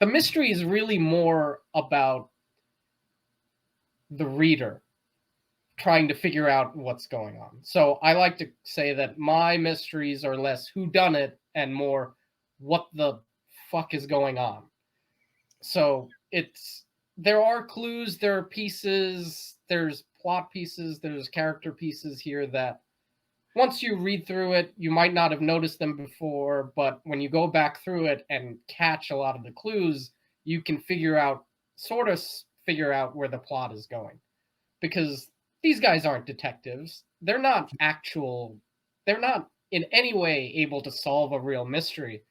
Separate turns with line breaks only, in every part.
the mystery is really more about the reader trying to figure out what's going on. So I like to say that my mysteries are less whodunit and more what the fuck is going on. So there are clues, there are pieces, there's plot pieces, there's character pieces here that once you read through it, you might not have noticed them before, but when you go back through it and catch a lot of the clues, you can sort of figure out where the plot is going. Because these guys aren't detectives. They're not in any way able to solve a real mystery.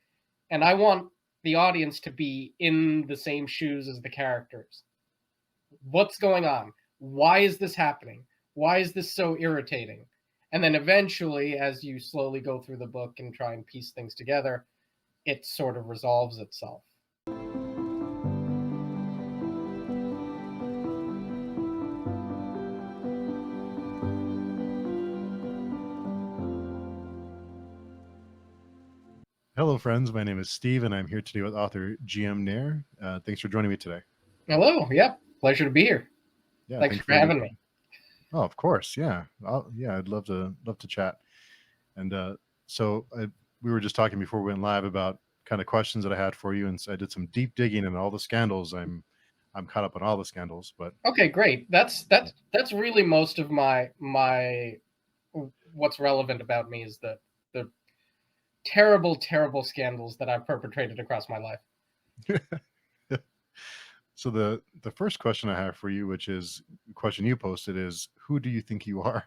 And I want the audience to be in the same shoes as the characters. What's going on? Why is this happening? Why is this so irritating? And then eventually, as you slowly go through the book and try and piece things together, it sort of resolves itself.
Hello, friends. My name is Steve, and I'm here today with author GM Nair. Thanks for joining me today.
Hello. Yep. Pleasure to be here.
Yeah,
Thanks for having me.
Oh, of course. Yeah. I'd love to chat. And we were just talking before we went live about kind of questions that I had for you, and so I did some deep digging in all the scandals. I'm caught up on all the scandals, but
okay, great. That's really most of my what's relevant about me is the terrible scandals that I've perpetrated across my life.
So the first question I have for you, which is a question you posted, is who do you think you are?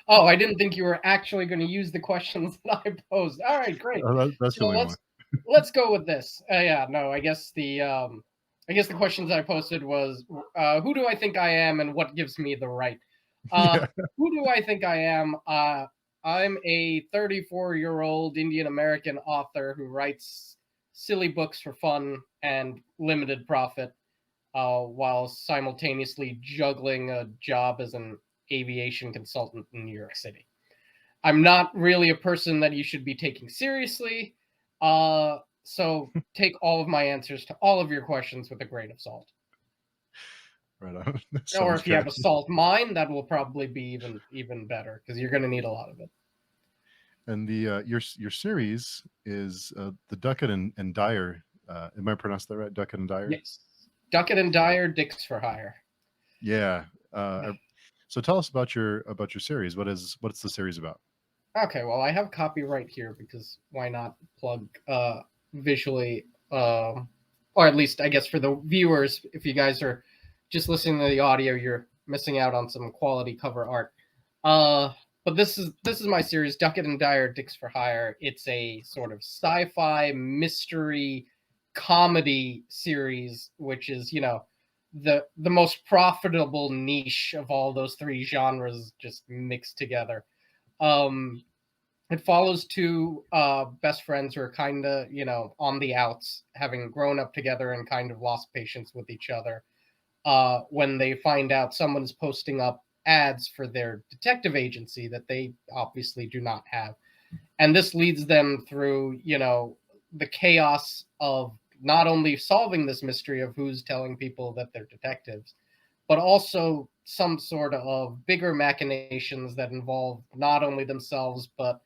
Oh, I didn't think you were actually going to use the questions that I posed. All right, great.
That's
so
the only one.
Let's go with this. I guess the questions I posted was who do I think I am and what gives me the right. Who do I think I am? I'm a 34-year-old Indian American author who writes silly books for fun and limited profit, while simultaneously juggling a job as an aviation consultant in New York City. I'm not really a person that you should be taking seriously, so take all of my answers to all of your questions with a grain of salt.
Right on.
Or if you have a salt mine, that will probably be even better because you're going to need a lot of it.
And the your series is the Duckett and Dryer. Am I pronounced that right? Duckett and Dryer?
Yes. Duckett and Dryer, Dicks for Hire.
Yeah. So tell us about your series. What's the series about?
Okay, well, I have copyright here because why not plug visually, or at least I guess for the viewers, if you guys are just listening to the audio, you're missing out on some quality cover art. But this is my series, Duckett and Dryer, Dicks for Hire. It's a sort of sci-fi mystery comedy series, which is, the most profitable niche of all those three genres just mixed together. It follows two best friends who are kind of, on the outs, having grown up together and kind of lost patience with each other. When they find out someone is posting up ads for their detective agency that they obviously do not have. And this leads them through, the chaos of not only solving this mystery of who's telling people that they're detectives, but also some sort of bigger machinations that involve not only themselves, but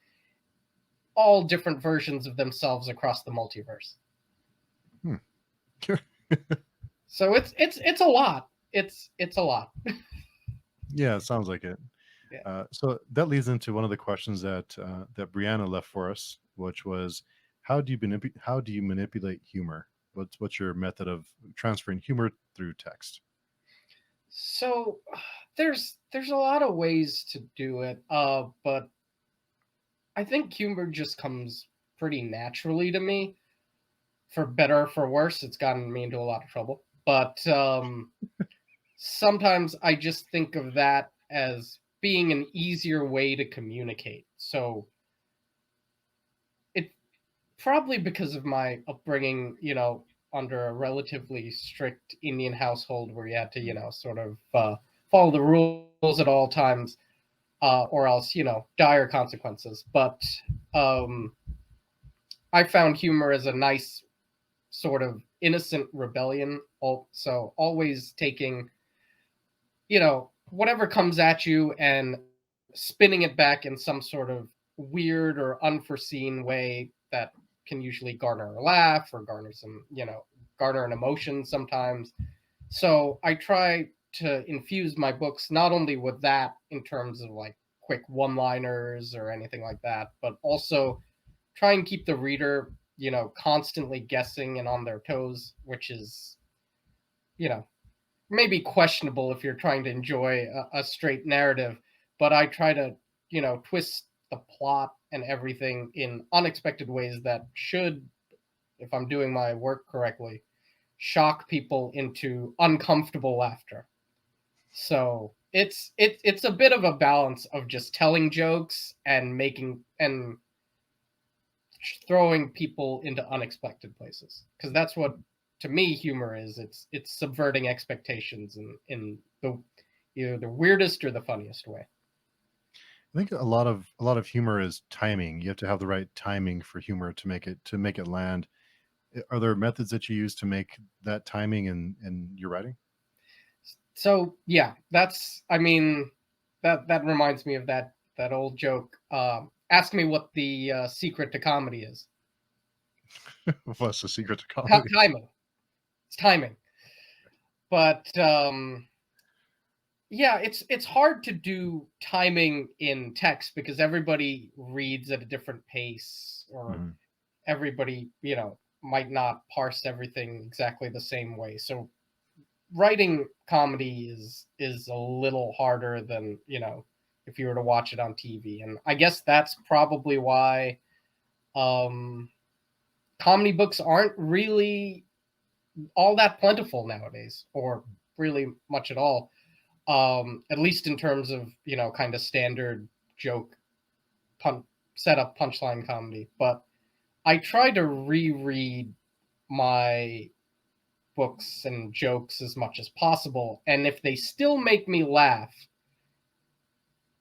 all different versions of themselves across the multiverse. So it's a lot. It's a lot.
Yeah, it sounds like it.
Yeah.
So that leads into one of the questions that Brianna left for us, which was, how do you manipulate humor? What's your method of transferring humor through text?
So there's a lot of ways to do it, but I think humor just comes pretty naturally to me. For better or for worse, it's gotten me into a lot of trouble. But sometimes I just think of that as being an easier way to communicate. So it probably because of my upbringing, under a relatively strict Indian household where you had to, sort of follow the rules at all times, or else, dire consequences. But I found humor as a nice sort of innocent rebellion. So always taking, whatever comes at you and spinning it back in some sort of weird or unforeseen way that can usually garner a laugh or garner an emotion sometimes. So I try to infuse my books not only with that in terms of like quick one-liners or anything like that, but also try and keep the reader, constantly guessing and on their toes, which is, you know, maybe questionable if you're trying to enjoy a straight narrative. But I try to, twist the plot and everything in unexpected ways that should, if I'm doing my work correctly, shock people into uncomfortable laughter. So it's a bit of a balance of just telling jokes and making and throwing people into unexpected places, because that's what, to me, humor is. It's subverting expectations in the either the weirdest or the funniest way.
I think a lot of humor is timing. You have to have the right timing for humor to make it land. Are there methods that you use to make that timing in your writing?
So yeah, that's, I mean, that reminds me of that old joke. Ask me what the secret to comedy is.
What's the secret to comedy?
Timing. It's timing. But yeah, it's hard to do timing in text because everybody reads at a different pace, or
Mhm.
everybody, might not parse everything exactly the same way. So writing comedy is a little harder than, if you were to watch it on TV. And I guess that's probably why um comedy books aren't really all that plentiful nowadays, or really much at all. At least in terms of, kind of standard joke pun setup punchline comedy. But I try to reread my books and jokes as much as possible, and if they still make me laugh,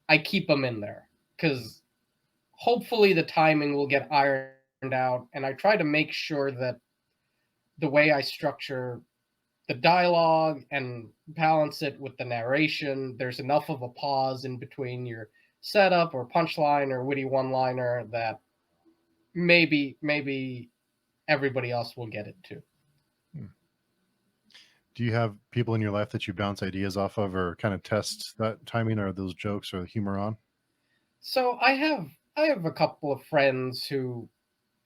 I keep them in there, because hopefully the timing will get ironed out, and I try to make sure that the way I structure the dialogue and balance it with the narration, there's enough of a pause in between your setup or punchline or witty one liner that maybe everybody else will get it too.
Hmm. Do you have people in your life that you bounce ideas off of or kind of test that timing or those jokes or humor on?
So I have a couple of friends who,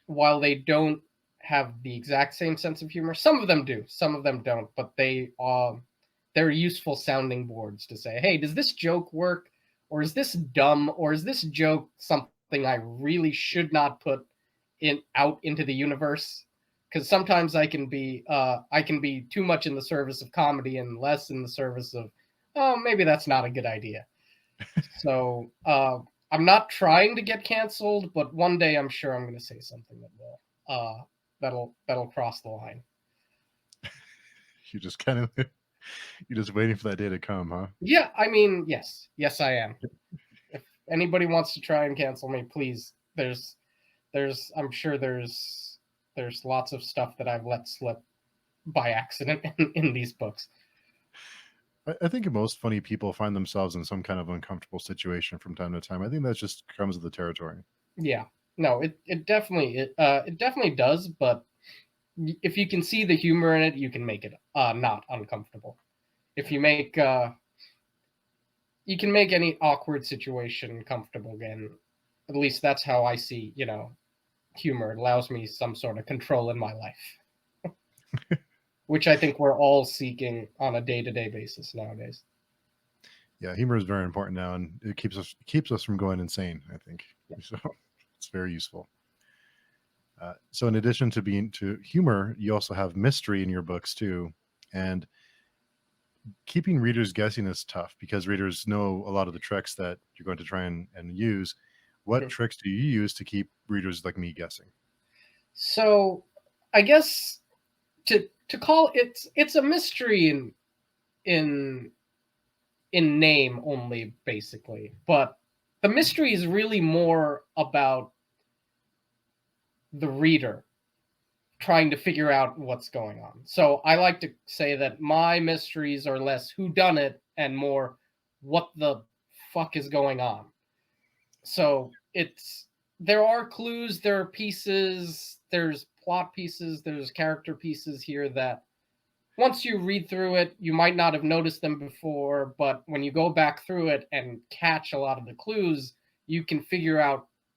while they don't have the exact same sense of humor, some of them do, some of them don't, but they're useful sounding boards to say, hey, does this joke work, or is this dumb, or is this joke something I really should not put in out into the universe? Because sometimes I can be too much in the service of comedy and less in the service of, oh, maybe that's not a good idea. So I'm not trying to get canceled, but one day I'm sure I'm going to say something that will that'll cross the line.
You just kind of you're just waiting for that day to come, huh?
Yeah, I mean, yes, I am. If anybody wants to try and cancel me, please. I'm sure there's lots of stuff that I've let slip by accident in these books.
I think most funny people find themselves in some kind of uncomfortable situation from time to time. I think that just comes with the territory.
Yeah, no, it definitely does. But if you can see the humor in it, you can make it not uncomfortable. If you can make any awkward situation comfortable again. At least that's how I see, humor. It allows me some sort of control in my life, which I think we're all seeking on a day-to-day basis nowadays.
Yeah, humor is very important now, and it keeps us from going insane. I think
Yeah.
so. It's very useful. So, in addition to being to humor, you also have mystery in your books too, and keeping readers guessing is tough because readers know a lot of the tricks that you're going to try and use. What
Mhm.
tricks do you use to keep readers like me guessing?
So, I guess to call it's a mystery in in name only, basically, but the mystery is really more about the reader trying to figure out what's going on. So I like to say that my mysteries are less whodunit and more what the fuck is going on. So there are clues, there are pieces, there's plot pieces, there's character pieces here that once you read through it, you might not have noticed them before, but when you go back through it and catch a lot of the clues, you can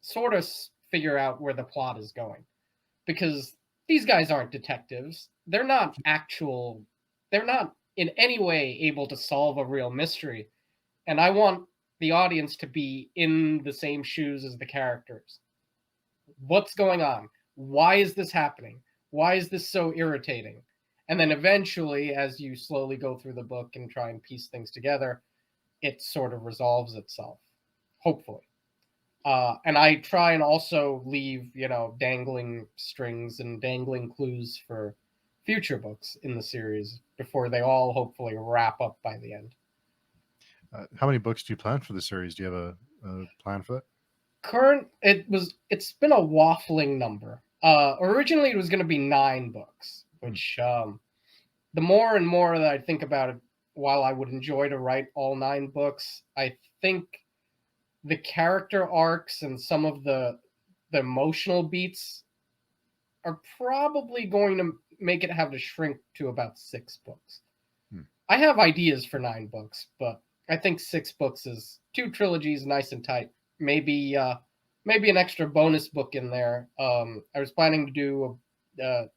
sort of figure out where the plot is going. Because these guys aren't detectives. They're not in any way able to solve a real mystery. And I want the audience to be in the same shoes as the characters. What's going on? Why is this happening? Why is this so irritating? And then eventually, as you slowly go through the book and try and piece things together, it sort of resolves itself, hopefully. And I try and also leave, dangling strings and dangling clues for future books in the series before they all hopefully wrap up by the end.
How many books do you plan for the series? Do you have a plan for that?
It's been a waffling number. Originally, it was going to be 9 books, which the more and more that I think about it, while I would enjoy to write all 9 books, I think the character arcs and some of the emotional beats are probably going to make it have to shrink to about 6 books. I have ideas for 9 books, but I think 6 books is 2 trilogies, nice and tight. Maybe an extra bonus book in there. I was planning to do,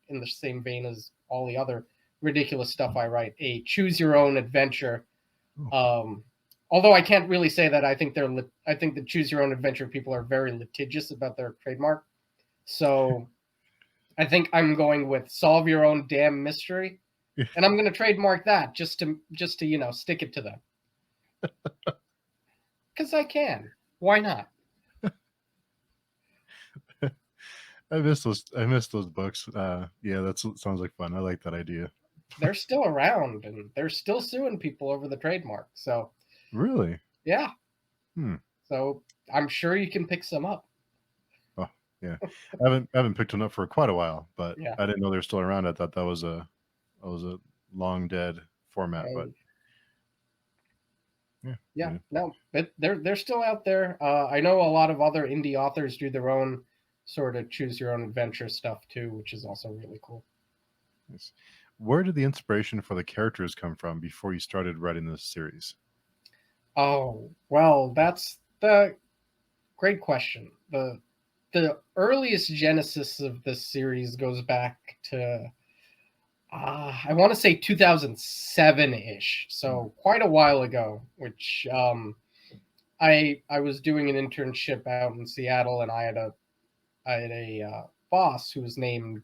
in the same vein as all the other ridiculous stuff I write, a choose your own adventure. Although I can't really say that. I think the choose your own adventure people are very litigious about their trademark. So I think I'm going with solve your own damn mystery, and I'm going to trademark that just to stick it to them. Because I can. Why not?
I miss those books. Yeah, that sounds like fun. I like that idea.
They're still around, and they're still suing people over the trademark. So
really,
yeah.
Hmm.
So I'm sure you can pick some up.
Oh yeah, I haven't picked one up for quite a while, but
Yeah.
I didn't know they're still around. I thought that was a long dead format, but
yeah, no, but they're still out there. I know a lot of other indie authors do their own sort of choose your own adventure stuff too, which is also really cool.
Nice. Where did the inspiration for the characters come from before you started writing this series?
Oh, well, that's the great question. The earliest genesis of this series goes back to I want to say 2007-ish, so quite a while ago, which I was doing an internship out in Seattle, and I had a boss who was named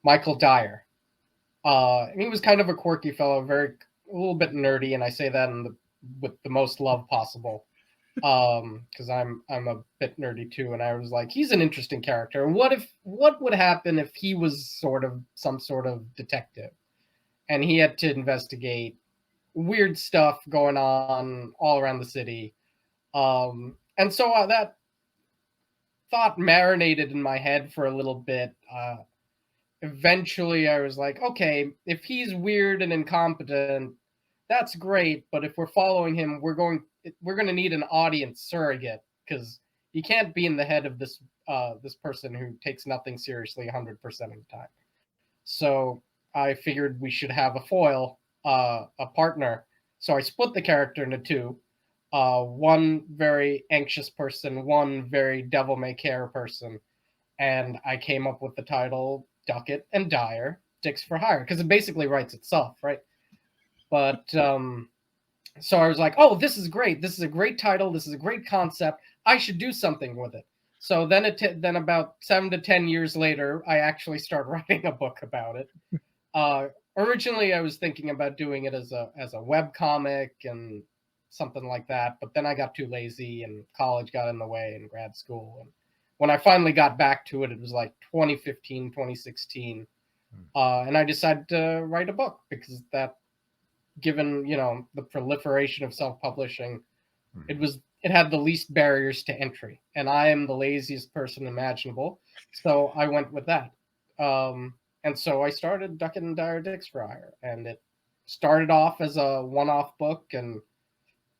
Michael Dyer. And he was kind of a quirky fellow, a little bit nerdy, and I say that with the most love possible, because I'm a bit nerdy too. And I was like, he's an interesting character. And what would happen if he was sort of some sort of detective, and he had to investigate weird stuff going on all around the city. And so that thought marinated in my head for a little bit. Eventually I was like, okay, if he's weird and incompetent, that's great, but if we're following him, we're going to need an audience surrogate, because you can't be in the head of this person who takes nothing seriously 100% of the time. So I figured we should have a foil, a partner. So I split the character into 2. One very anxious person, one very devil may care person, and I came up with the title Duckett and Dryer, Dicks for Hire, because it basically writes itself, right? But so I was like, oh, this is great. This is a great title. This is a great concept. I should do something with it. So then about 7 to 10 years later, I actually start writing a book about it. Originally, I was thinking about doing it as a web comic and something like that, but then I got too lazy and college got in the way and grad school. And when I finally got back to it, it was like 2015, 2016. And I decided to write a book, because that, given, the proliferation of self-publishing, it had the least barriers to entry. And I am the laziest person imaginable. So I went with that. And so I started Duckett and Dryer, and it started off as a one-off book, and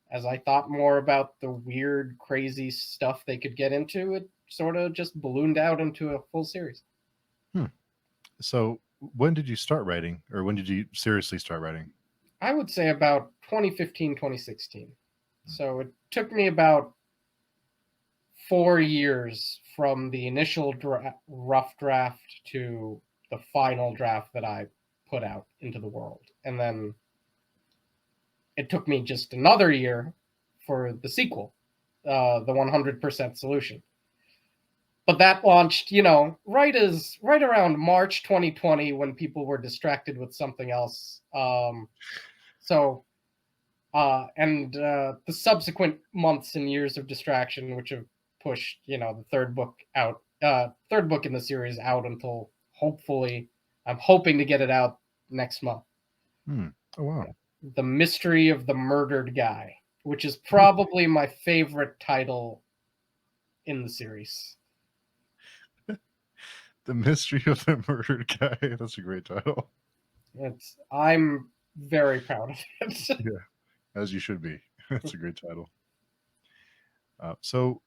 as I thought more about the weird, crazy stuff they could get into, it sort of just ballooned out into a full series.
Hmm. So when did you start writing, or when did you seriously start writing?
I would say about 2015, 2016. So it took me about 4 years from the initial rough draft to the final draft that I put out into the world. And then it took me just another year for the sequel, the 100% Solution. But that launched, right around March 2020 when people were distracted with something else. So and the subsequent months and years of distraction, which have pushed, the third book in the series out until hopefully, I'm hoping to get it out next month.
Hmm. Oh wow.
The Mystery of the Murdered Guy, which is probably my favorite title in the series.
The Mystery of the Murdered Guy. That's a great title.
I'm very proud of it.
Yeah, as you should be. That's a great title. So,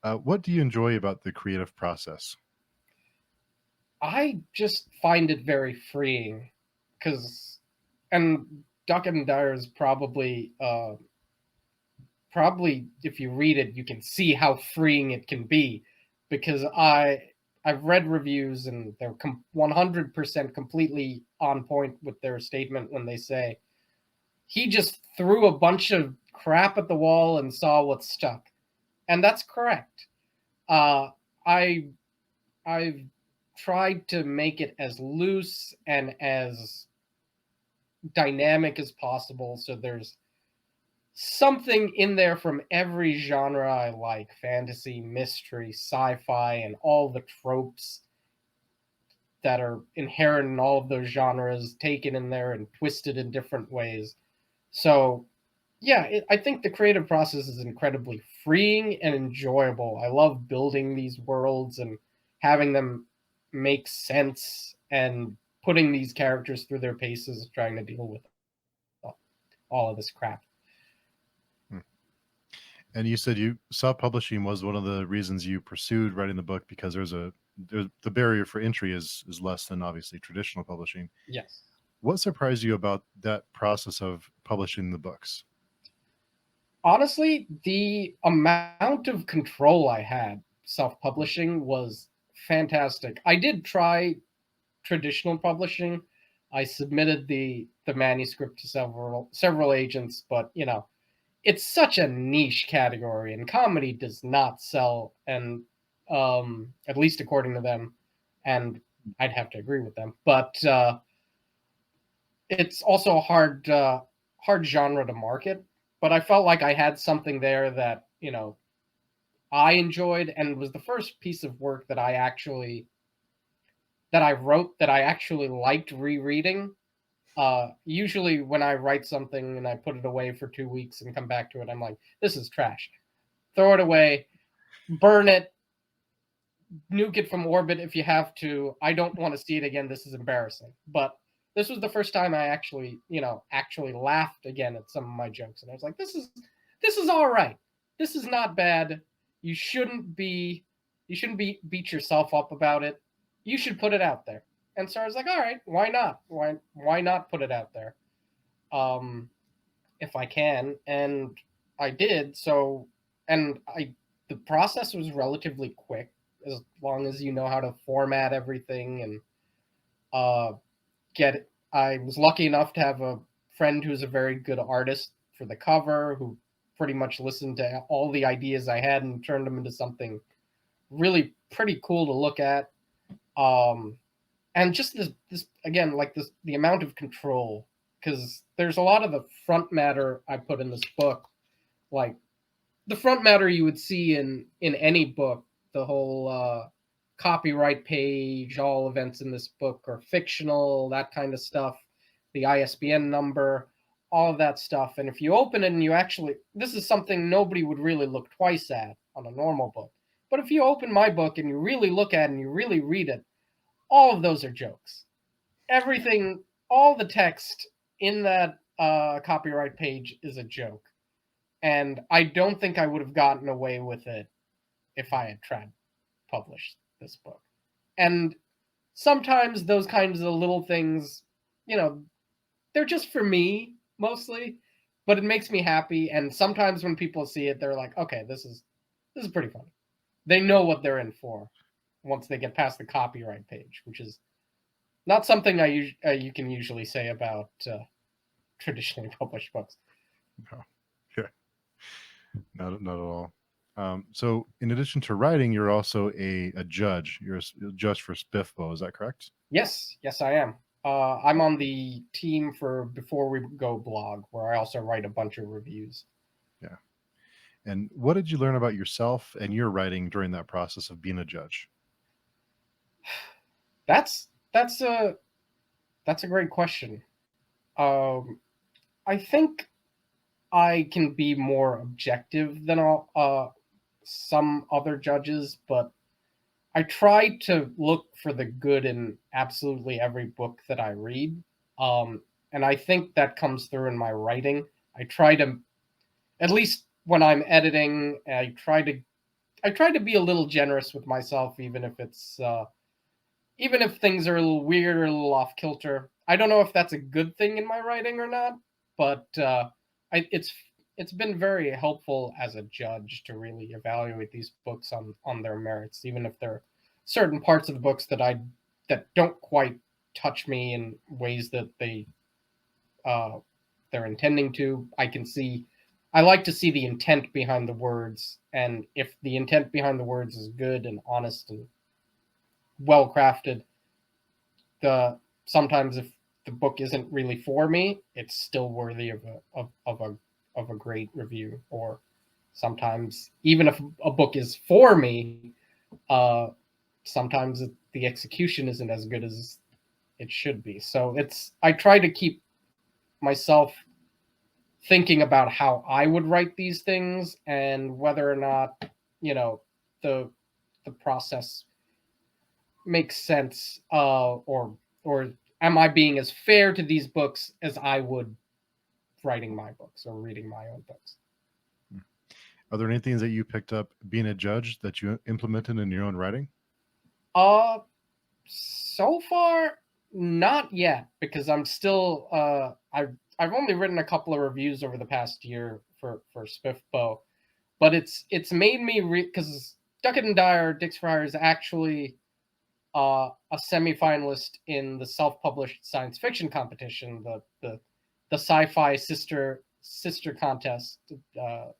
what do you enjoy about the creative process?
I just find it very freeing and Duckett and Dryer is probably if you read it, you can see how freeing it can be, because I've read reviews and they're 100% completely on point with their statement when they say he just threw a bunch of crap at the wall and saw what stuck, and that's correct. Uh, I I've tried to make it as loose and as dynamic as possible, so there's something in there from every genre I like: fantasy, mystery, sci-fi, and all the tropes that are inherent in all of those genres taken in there and twisted in different ways. So, yeah, I think the creative process is incredibly freeing and enjoyable. I love building these worlds and having them make sense and putting these characters through their paces, trying to deal with all of this crap.
Hmm. And you said you self-publishing was one of the reasons you pursued writing the book, because the barrier for entry is less than obviously traditional publishing.
Yes.
What surprised you about that process of publishing the books?
Honestly, the amount of control I had self-publishing was fantastic. I did try traditional publishing. I submitted the manuscript to several agents, but it's such a niche category, and comedy does not sell, and at least according to them, and I'd have to agree with them. But it's also a hard genre to market. But I felt like I had something there that I enjoyed, and was the first piece of work that I wrote that I actually liked rereading. Usually when I write something and I put it away for 2 weeks and come back to it, I'm like, this is trash. Throw it away, burn it, nuke it from orbit if you have to. I don't want to see it again. This is embarrassing. But this was the first time I actually laughed again at some of my jokes, and I was like, this is all right. This is not bad. You shouldn't beat yourself up about it. You should put it out there. And so I was like, all right, why not? Why not put it out there? If I can, and I did. So, and the process was relatively quick, as long as you know how to format everything and get it. I was lucky enough to have a friend who's a very good artist for the cover, who pretty much listened to all the ideas I had and turned them into something really pretty cool to look at. And just this again, like the amount of control, because there's a lot of the front matter I put in this book, like the front matter you would see in any book, the whole copyright page, all events in this book are fictional, that kind of stuff, the ISBN number, all of that stuff. And if you open it and this is something nobody would really look twice at on a normal book. But if you open my book and you really look at it and you really read it, all of those are jokes. Everything, all the text in that copyright page is a joke. And I don't think I would have gotten away with it if I had tried to publish this book. And sometimes those kinds of little things, they're just for me mostly, but it makes me happy. And sometimes when people see it, they're like, okay, this is pretty funny. They know what they're in for once they get past the copyright page, which is not something you can usually say about traditionally published books.
No. Yeah, not at all. So in addition to writing, you're also a judge. You're a judge for SPFBO. Is that correct?
Yes, I am. I'm on the team for Before We Go blog, where I also write a bunch of reviews.
Yeah. And what did you learn about yourself and your writing during that process of being a judge?
That's a great question. I think I can be more objective than some other judges, but I try to look for the good in absolutely every book that I read. And I think that comes through in my writing. I try to, at least when I'm editing, I try to be a little generous with myself, even if things are a little weird or a little off kilter. I don't know if that's a good thing in my writing or not, but it's been very helpful as a judge to really evaluate these books on their merits, even if there are certain parts of the books that don't quite touch me in ways that they're intending to. I like to see the intent behind the words, and if the intent behind the words is good and honest and well crafted, sometimes if the book isn't really for me, it's still worthy of a great review. Or sometimes, even if a book is for me, sometimes the execution isn't as good as it should be. So I try to keep myself thinking about how I would write these things and whether or not the process makes sense, or am I being as fair to these books as I would writing my books or reading my own books.
Are there any things that you picked up being a judge that you implemented in your own writing?
So far, not yet, because I'm still I've only written a couple of reviews over the past year for SPFBO, but it's made me because Duckett and Dryer is actually a semifinalist in the self-published science fiction competition, the sci-fi sister contest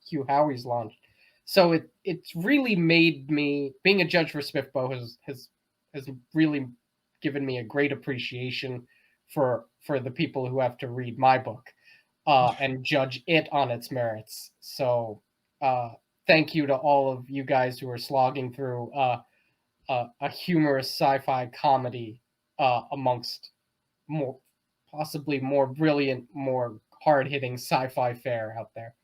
Hugh Howey's launched. So it's really made me, being a judge for SPFBO has really given me a great appreciation for the people who have to read my book and judge it on its merits. So thank you to all of you guys who are slogging through a humorous sci-fi comedy amongst possibly more brilliant, more hard-hitting sci-fi fare out there.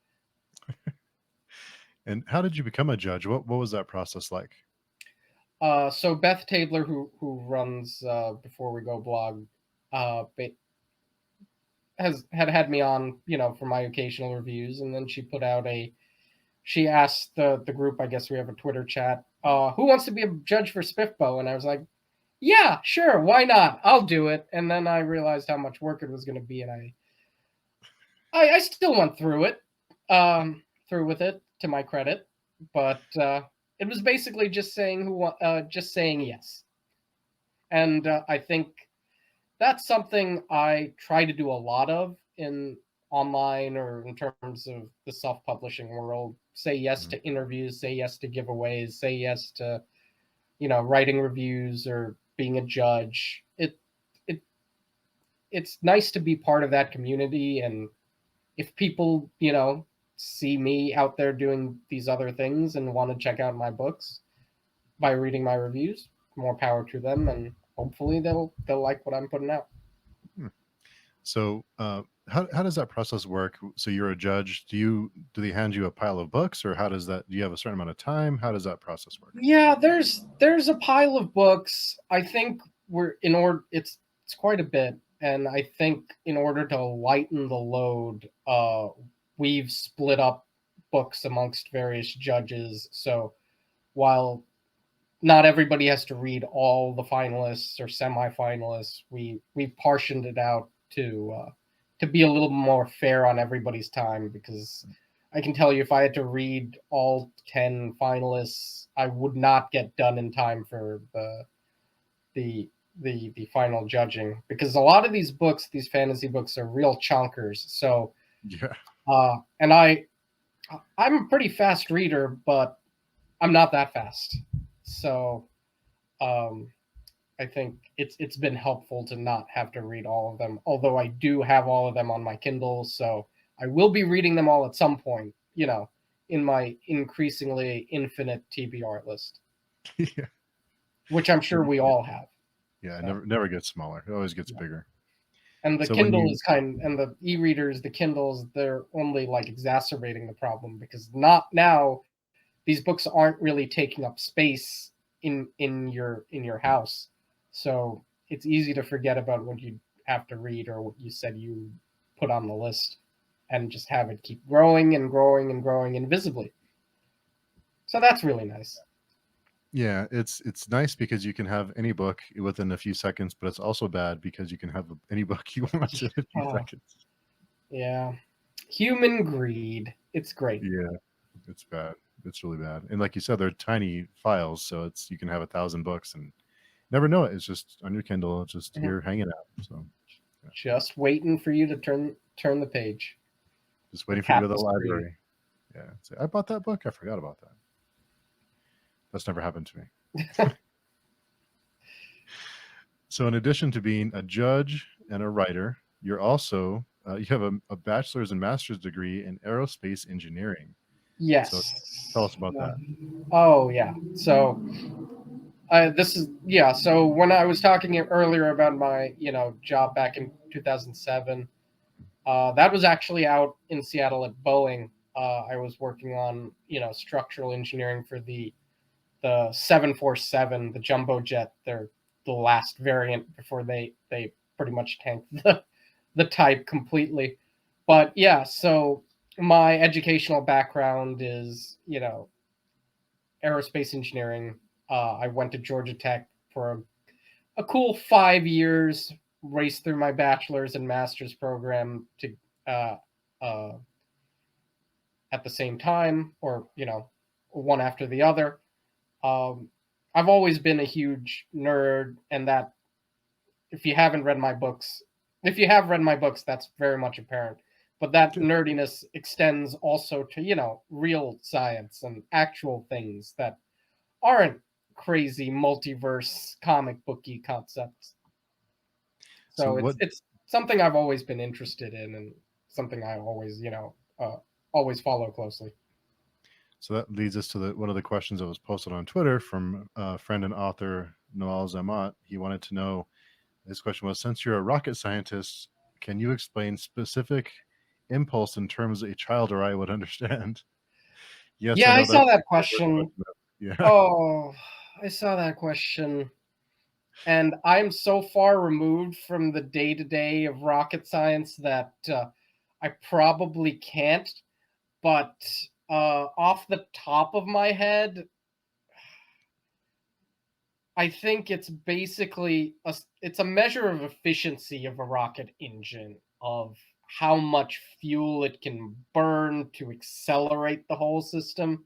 And how did you become a judge? What was that process like?
So Beth Tabler, who runs Before We Go blog, had me on, for my occasional reviews, and then she asked the group, I guess we have a Twitter chat, who wants to be a judge for SPFBO? And I was like, yeah, sure, why not? I'll do it. And then I realized how much work it was going to be, and I still went through with it, to my credit, but it was basically just saying yes. And I think that's something I try to do a lot of in online or in terms of the self-publishing world. Say yes to interviews, say yes to giveaways, say yes to writing reviews or being a judge. It's nice to be part of that community, and if people see me out there doing these other things and want to check out my books by reading my reviews, more power to them, and hopefully they'll like what I'm putting out.
So how does that process work? So you're a judge. Do they hand you a pile of books, or how does that? Do you have a certain amount of time? How does that process work?
Yeah, there's a pile of books. I think we're in order. It's quite a bit, and I think in order to lighten the load, we've split up books amongst various judges. So while not everybody has to read all the finalists or semifinalists, we've portioned it out to be a little more fair on everybody's time, because I can tell you, if I had to read all 10 finalists, I would not get done in time for the the final judging, because a lot of these books, these fantasy books, are real chonkers. So
Yeah.
and I'm a pretty fast reader, but I'm not that fast. So um I think it's been helpful to not have to read all of them, although I do have all of them on my Kindle, so I will be reading them all at some point, in my increasingly infinite TBR list,
Yeah.
which I'm sure we all have.
Yeah. It
So,
never gets smaller. It always gets
yeah.
bigger.
And the
So when
Kindle
you
is and the e-readers, the Kindles, they're only like exacerbating the problem, because not now these books aren't really taking up space in your house. So it's easy to forget about what you have to read or what you said you put on the list, and just have it keep growing and growing and growing invisibly. So that's really nice.
Yeah, it's nice because you can have any book within a few seconds, but it's also bad because you can have any book you want in a few
Oh,
seconds.
yeah. Human greed. It's great.
Yeah, it's bad. It's really bad. And like you said, they're tiny files, so it's you can have 1,000 books and never know it. It's just on your Kindle, it's just
Mhm.
here hanging out. So yeah.
Just waiting for you to turn the page
Just
or
waiting for you to
tap
go to
the
the
screen.
library. Yeah. Say, I bought that book. I forgot about that. That's never happened to me. So in addition to being a judge and a writer, you're also you have a bachelor's and master's degree in aerospace engineering. So tell
Yes.
us about that.
Oh yeah. So this is yeah. So when I was talking earlier about my job back in 2007, that was actually out in Seattle at Boeing. I was working on structural engineering for the 747, the jumbo jet. They're the last variant before they pretty much tanked the type completely. But yeah, so my educational background is aerospace engineering. I went to Georgia Tech for a cool 5 years, raced through my bachelor's and master's program to uh, uh, at the same time, or one after the other. Um, I've always been a huge nerd, and that if you haven't read my books, if you have read my books, that's very much apparent. But that nerdiness extends also to real science and actual things that aren't crazy multiverse comic booky concepts.
So
So it's
what
it's something I've always been interested in, and something I always follow closely.
so that leads us to one of the questions that was posted on Twitter from friend and author Noel Zamat. He wanted to know, his question was, since you're a rocket scientist, can you explain specific impulse in terms a child or I would understand? Yes, I
Yeah, I
know
saw
that's
that
a diverse
question.
question. Yeah.
Oh, I saw that question. And I'm so far removed from the day to day of rocket science that I probably can't. But off the top of my head, I think it's basically it's a measure of efficiency of a rocket engine, of how much fuel it can burn to accelerate the whole system.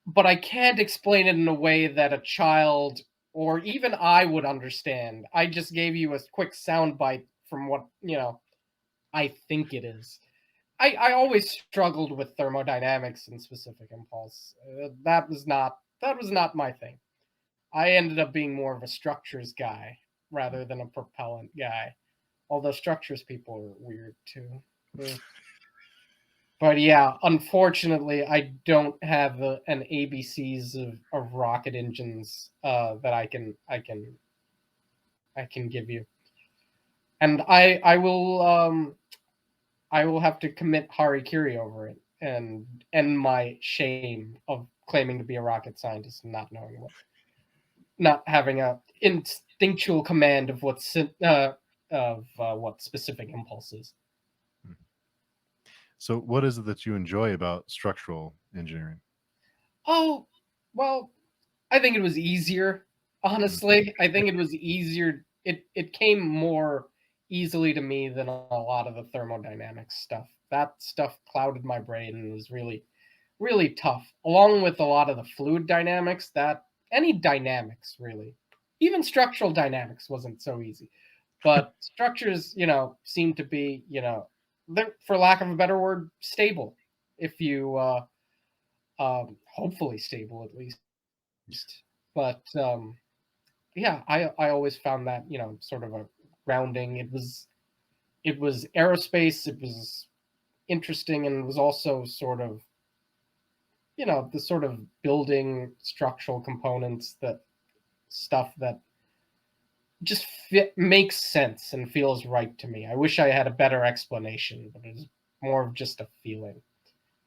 But I can't explain it in a way that a child or even I would understand. I just gave you a quick soundbite from what, I think it is. I always struggled with thermodynamics and specific impulse. That was not my thing. I ended up being more of a structures guy rather than a propellant guy. Although structures people are weird too. Mm. But yeah, unfortunately, I don't have an ABCs of rocket engines that I can give you, and I will have to commit harikiri over it and my shame of claiming to be a rocket scientist and not knowing not having a instinctual command of what specific impulse is.
Hmm. So, what is it that you enjoy about structural engineering?
Oh, well, I think it was easier.
Mm.
Honestly, I think it was easier. It came more easily to me than a lot of the thermodynamics stuff. That stuff clouded my brain and was really tough. Along with a lot of the fluid dynamics, that any dynamics really, even structural dynamics wasn't so easy. But structures, seem to be, they're, for lack of a better word, stable. If you hopefully stable at least. But yeah, I always found that sort of a grounding. It was aerospace. It was interesting, and it was also sort of the sort of building structural components, that stuff that just makes sense and feels right to me. I wish I had a better explanation, but it's more of just a feeling.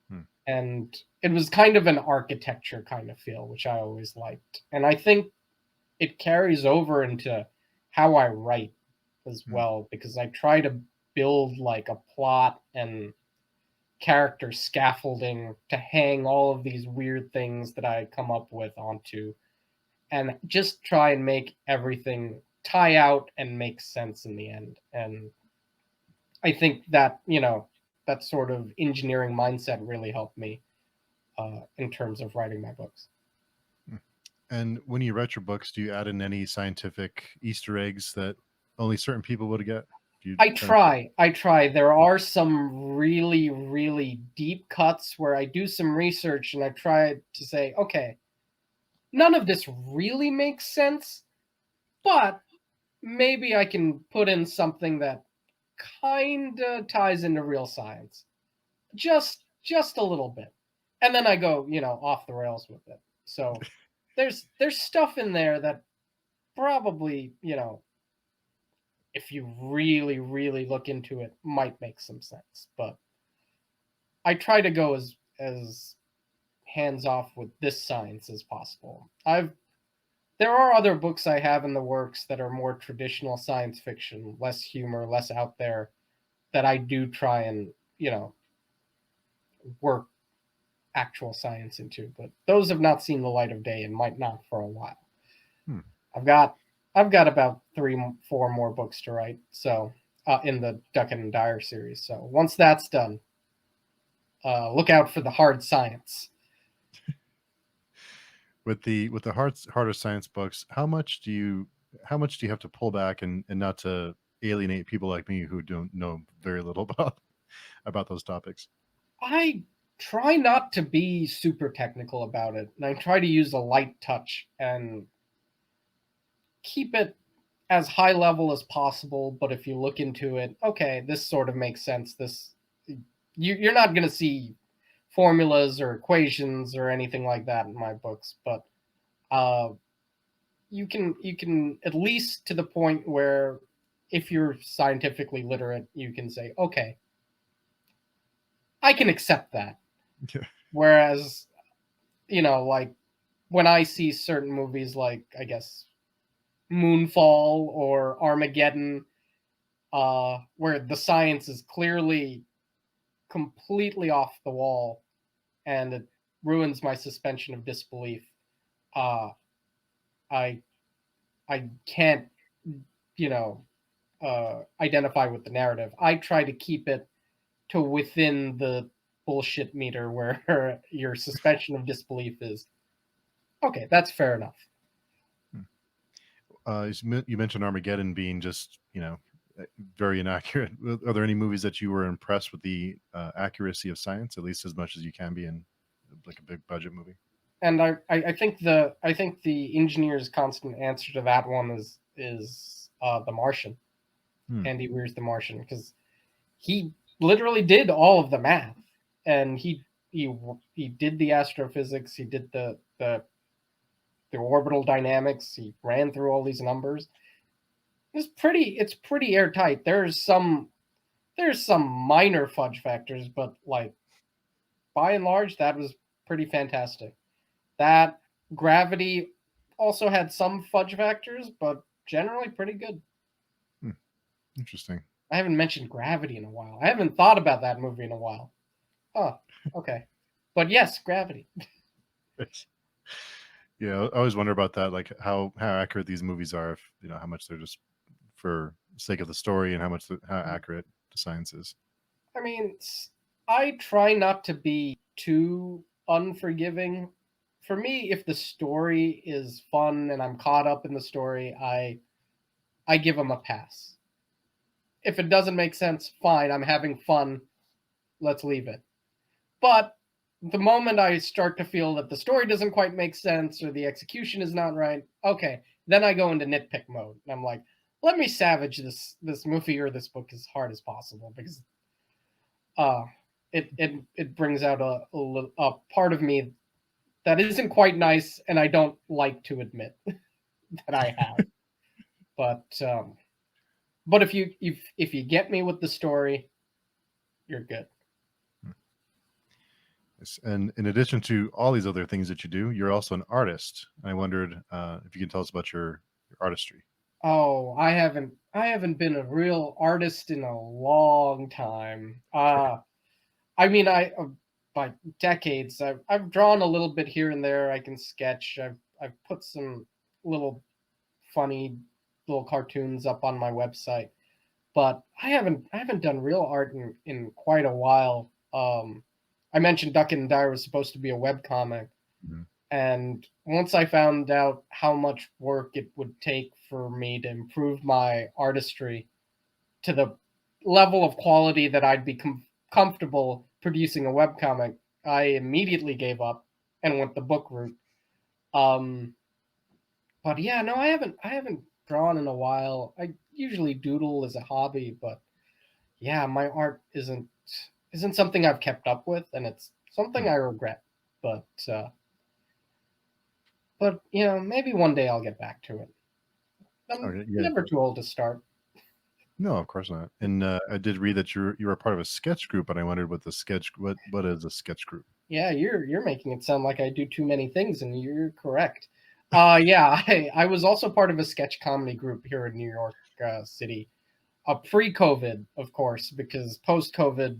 Hmm.
And it was kind of an architecture kind of feel, which I always liked. And I think it carries over into how I write as
Hmm.
well, because I try to build like a plot and character scaffolding to hang all of these weird things that I come up with onto, and just try and make everything tie out and make sense in the end. And I think that, that sort of engineering mindset really helped me in terms of writing my books.
Hmm. And when you write your books, do you add in any scientific Easter eggs that only certain people would get? Do you
I
try to?
try. I try. There are some really, really deep cuts where I do some research and I try to say, okay, none of this really makes sense, but maybe I can put in something that kind of ties into real science. Just a little bit. And then I go, off the rails with it. So there's stuff in there that probably, if you really, really look into it, might make some sense. But I try to go as hands off with this science as possible. There are other books I have in the works that are more traditional science fiction, less humor, less out there, that I do try and, work actual science into, but those have not seen the light of day and might not for a while.
Hmm.
I've got I've got about 4 more books to write, so in the Duckett and Dryer series. So once that's done, look out for the hard science.
With the harder science books, how much do you have to pull back and not to alienate people like me who don't know very little about those topics?
I try not to be super technical about it, and I try to use a light touch and keep it as high level as possible. But if you look into it, okay, this sort of makes sense. You're not going to see formulas or equations or anything like that in my books, but uh, you can at least to the point where if you're scientifically literate, you can say, okay, I can accept that.
Yeah.
Whereas, like when I see certain movies like, I guess, Moonfall or Armageddon, where the science is clearly completely off the wall and it ruins my suspension of disbelief, uh, I I can't, you know, identify with the narrative. I try to keep it to within the bullshit meter where your suspension of disbelief is okay. That's fair enough.
Hmm. You mentioned Armageddon being just very inaccurate. Are there any movies that you were impressed with the accuracy of science, at least as much as you can be in like a big budget movie?
And I think the engineer's constant answer to that one is the Martian.
Hmm.
Andy Weir's The Martian, because he literally did all of the math, and he did the astrophysics, he did the orbital dynamics, he ran through all these numbers. It's pretty airtight. There's some minor fudge factors, but like by and large, that was pretty fantastic. That gravity also had some fudge factors, but generally pretty good.
Hmm, interesting.
I haven't mentioned Gravity in a while. I haven't thought about that movie in a while. Oh, okay. But yes, Gravity.
Yes. Yeah, I always wonder about that, like how accurate these movies are. If how much they're just for sake of the story, and how accurate the science is.
I mean, I try not to be too unforgiving. For me, if the story is fun and I'm caught up in the story, I give them a pass. If it doesn't make sense, fine, I'm having fun. Let's leave it. But the moment I start to feel that the story doesn't quite make sense or the execution is not right, okay, then I go into nitpick mode. And I'm like, let me savage this movie or this book as hard as possible because uh it brings out a part of me that isn't quite nice and I don't like to admit that I have. But if you get me with the story, you're good.
Yes. And in addition to all these other things that you do, you're also an artist. I wondered if you can tell us about your artistry.
Oh, I haven't been a real artist in a long time. I mean, by decades. I've drawn a little bit here and there. I can sketch. I've put some little funny little cartoons up on my website, but I haven't done real art in quite a while. I mentioned Duckett and Dryer was supposed to be a web comic,
Mhm.
and once I found out how much work it would take for me to improve my artistry to the level of quality that I'd be comfortable producing a webcomic, I immediately gave up and went the book route. Um, but yeah, no, I haven't drawn in a while. I usually doodle as a hobby, but yeah, my art isn't something I've kept up with, and it's something
Hmm.
I regret. But but maybe one day I'll get back to it. I'm
Okay, yeah.
never too old to start.
No, of course not. And I did read that you were part of a sketch group, and I wondered what is a sketch group?
Yeah, you're making it sound like I do too many things, and you're correct. Yeah, I was also part of a sketch comedy group here in New York City, pre-COVID, of course, because post-COVID,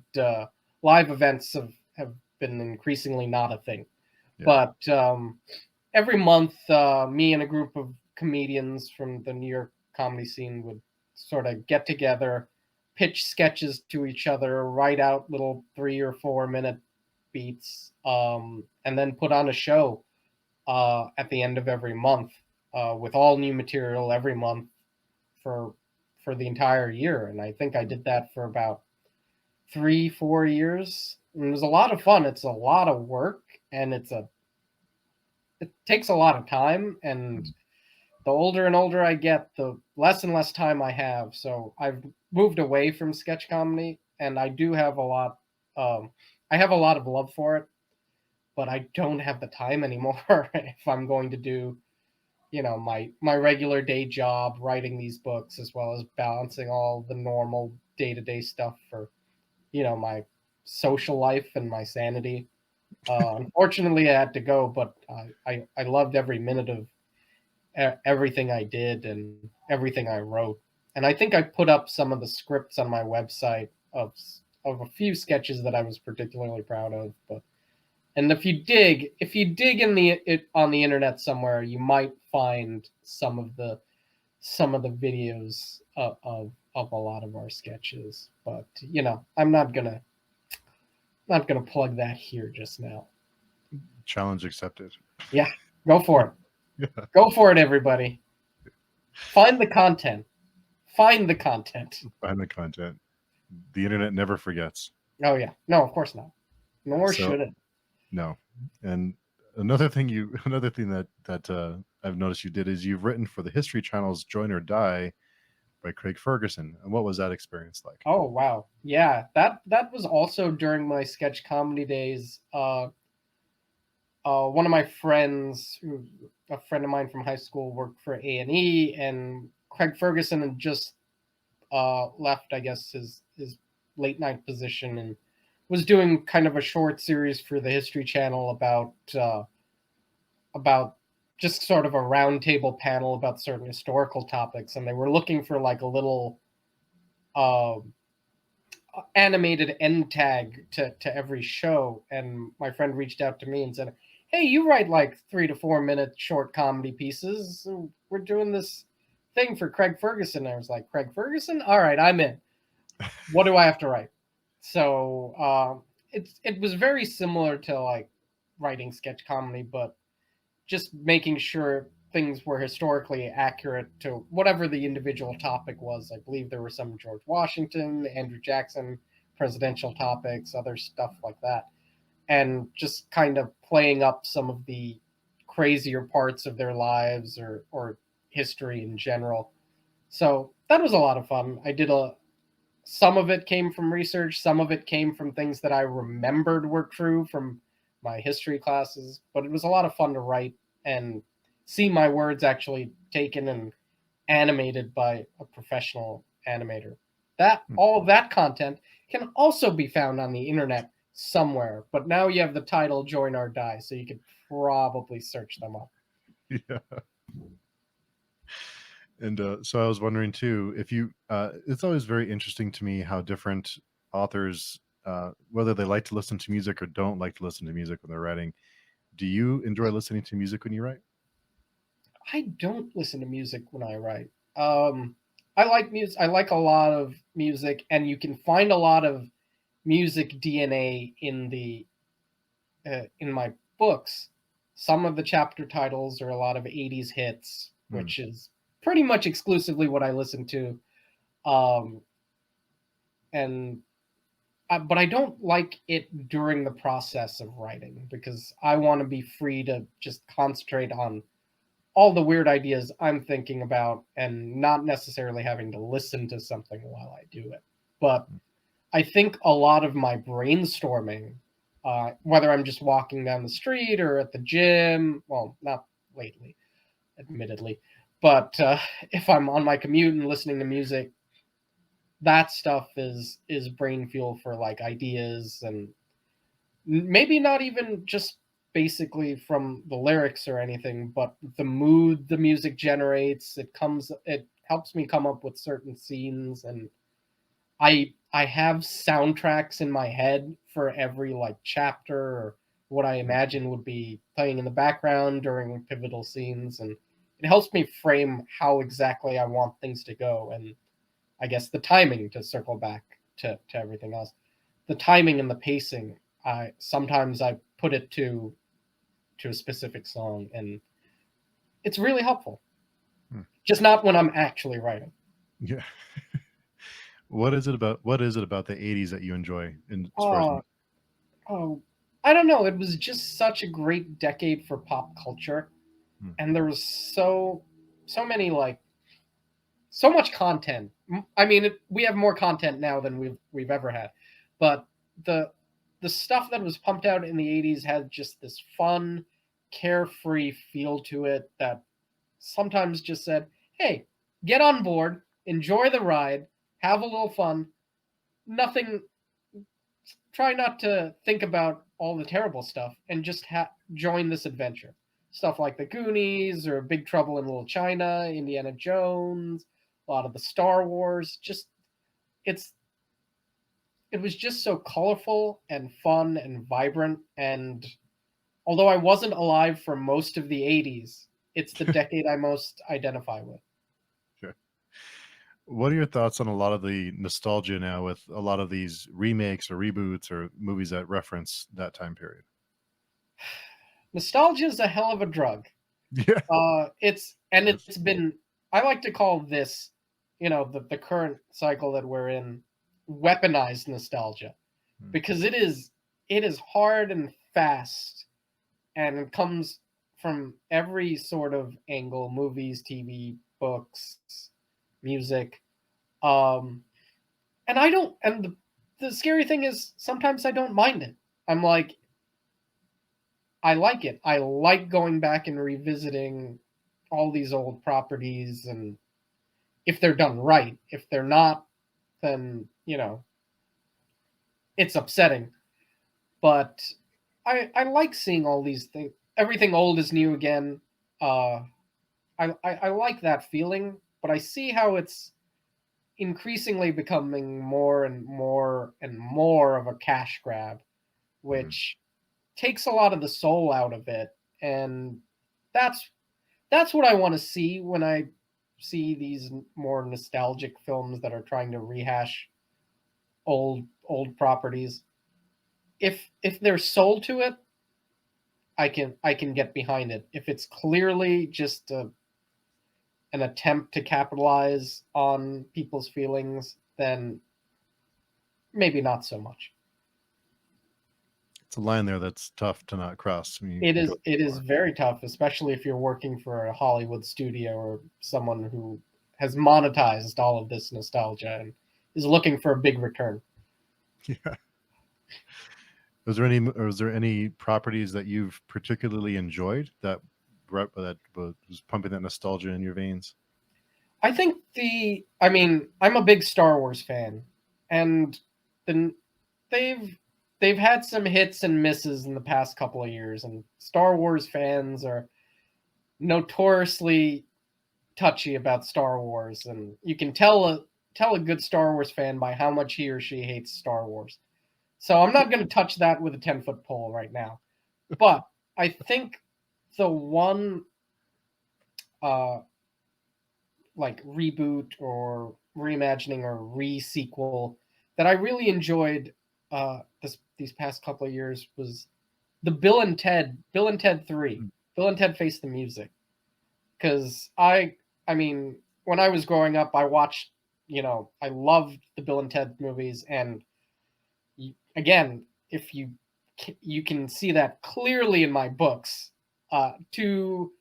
live events have been increasingly not a thing.
Yeah.
But every month, me and a group of comedians from the New York comedy scene would sort of get together, pitch sketches to each other, write out little 3 or 4 minute beats, and then put on a show at the end of every month with all new material every month for the entire year. And I think I did that for about 3 4 years. And it was a lot of fun. It's a lot of work, and it takes a lot of time. And
Mm.
the older and older I get, the less and less time I have. So I've moved away from sketch comedy, and I do have a lot. I have a lot of love for it, but I don't have the time anymore if I'm going to do my regular day job writing these books as well as balancing all the normal day-to-day stuff for my social life and my sanity. Unfortunately I had to go, but I loved every minute of everything I did and everything I wrote. And I think I put up some of the scripts on my website of a few sketches that I was particularly proud of. But and if you dig on the internet somewhere, you might find some of the videos of a lot of our sketches. But I'm not gonna plug that here just now.
Challenge accepted.
Yeah, go for it.
Yeah.
Go for it, everybody. Find the content. Find the content.
Find the content. The internet never forgets.
Oh yeah, no, of course not. Nor
So
should it.
no. And another thing that I've noticed you did is you've written for the History Channel's Join or Die by Craig Ferguson. And what was that experience like?
Oh wow, yeah. That was also during my sketch comedy days. One of my friends, a friend of mine from high school, worked for A&E, and Craig Ferguson had just left, I guess, his late night position and was doing kind of a short series for the History Channel about just sort of a roundtable panel about certain historical topics, and they were looking for like a little uh, animated end tag to every show. And my friend reached out to me and said, "Hey, you write like 3 to 4 minute short comedy pieces. We're doing this thing for Craig Ferguson." I was like, "Craig Ferguson? All right, I'm in. What do I have to write?" So it was very similar to like writing sketch comedy, but just making sure things were historically accurate to whatever the individual topic was. I believe there were some George Washington, Andrew Jackson presidential topics, other stuff like that, and just kind of playing up some of the crazier parts of their lives or history in general. So that was a lot of fun. I did a Some of it came from research, some of it came from things that I remembered were true from my history classes, but it was a lot of fun to write and see my words actually taken and animated by a professional animator. That all of that content can also be found on the internet somewhere, but now you have the title Join or Die, so you could probably search them up.
Yeah. And so I was wondering too, if you, it's always very interesting to me how different authors, whether they like to listen to music or don't like to listen to music when they're writing. Do you enjoy listening to music when you write?
I don't listen to music when I write. I like music. I like a lot of music, and you can find a lot of music DNA in my books. Some of the chapter titles are a lot of '80s hits,
Hmm.
which is pretty much exclusively what I listen to. Um, and But I don't like it during the process of writing because I want to be free to just concentrate on all the weird ideas I'm thinking about and not necessarily having to listen to something while I do it. But I think a lot of my brainstorming, whether I'm just walking down the street or at the gym, well, not lately, admittedly, but if I'm on my commute and listening to music, that stuff is brain fuel for like ideas and maybe not even just basically from the lyrics or anything, but the mood the music generates. It helps me come up with certain scenes, and I have soundtracks in my head for every like chapter or what I imagine would be playing in the background during pivotal scenes, and it helps me frame how exactly I want things to go. And I guess the timing, to circle back to everything else, the timing and the pacing, I sometimes I put it to a specific song, and it's really helpful.
Hmm.
Just not when I'm actually writing.
Yeah. What is it about the '80s that you enjoy in as far as
Oh, oh, I don't know. It was just such a great decade for pop culture,
Hmm.
and there was so many like so much content. I mean, we have more content now than we've ever had, but the the stuff that was pumped out in the '80s had just this fun, carefree feel to it that sometimes just said, "Hey, get on board, enjoy the ride, have a little fun. Nothing. Try not to think about all the terrible stuff and just join this adventure." Stuff like the Goonies or Big Trouble in Little China, Indiana Jones, a lot of the Star Wars. Just it's it was just so colorful and fun and vibrant. And although I wasn't alive for most of the '80s, it's the decade I most identify with.
Sure. What are your thoughts on a lot of the nostalgia now with a lot of these remakes or reboots or movies that reference that time period?
Nostalgia is a hell of a drug.
Yeah. Yes.
It's been, I like to call this, the current cycle that we're in, weaponized nostalgia,
Mm.
because it is hard and fast, and it comes from every sort of angle: movies, TV, books, music. Um, and I don't. And the scary thing is, sometimes I don't mind it. I'm like, I like it. I like going back and revisiting all these old properties, and if they're done right. If they're not, then it's upsetting. But I like seeing all these things. Everything old is new again. uh, I like that feeling, but I see how it's increasingly becoming more and more and more of a cash grab,
Mhm.
which takes a lot of the soul out of it. And that's that's what I want to see when I see these more nostalgic films that are trying to rehash old properties. If there's soul to it, I can get behind it. If it's clearly just an attempt to capitalize on people's feelings, then maybe not so much.
It's a line there that's tough to not cross. I mean, you
It
can
is
go
it
too
is
far.
very tough, especially if you're working for a Hollywood studio or someone who has monetized all of this nostalgia and is looking for a big return.
Yeah. Was there any properties that you've particularly enjoyed that was pumping that nostalgia in your veins?
I mean, I'm a big Star Wars fan, and the, they've they've had some hits and misses in the past couple of years, and Star Wars fans are notoriously touchy about Star Wars, and you can tell a good Star Wars fan by how much he or she hates Star Wars. So I'm not going to touch that with a 10-foot pole right now. But I think the one uh, like reboot or reimagining or re-sequel that I really enjoyed these past couple of years was the Bill and Ted 3,
Mm.
Bill and Ted Face the Music. Because I mean, when I was growing up, I watched, I loved the Bill and Ted movies, and again, if you can see that clearly in my books. Two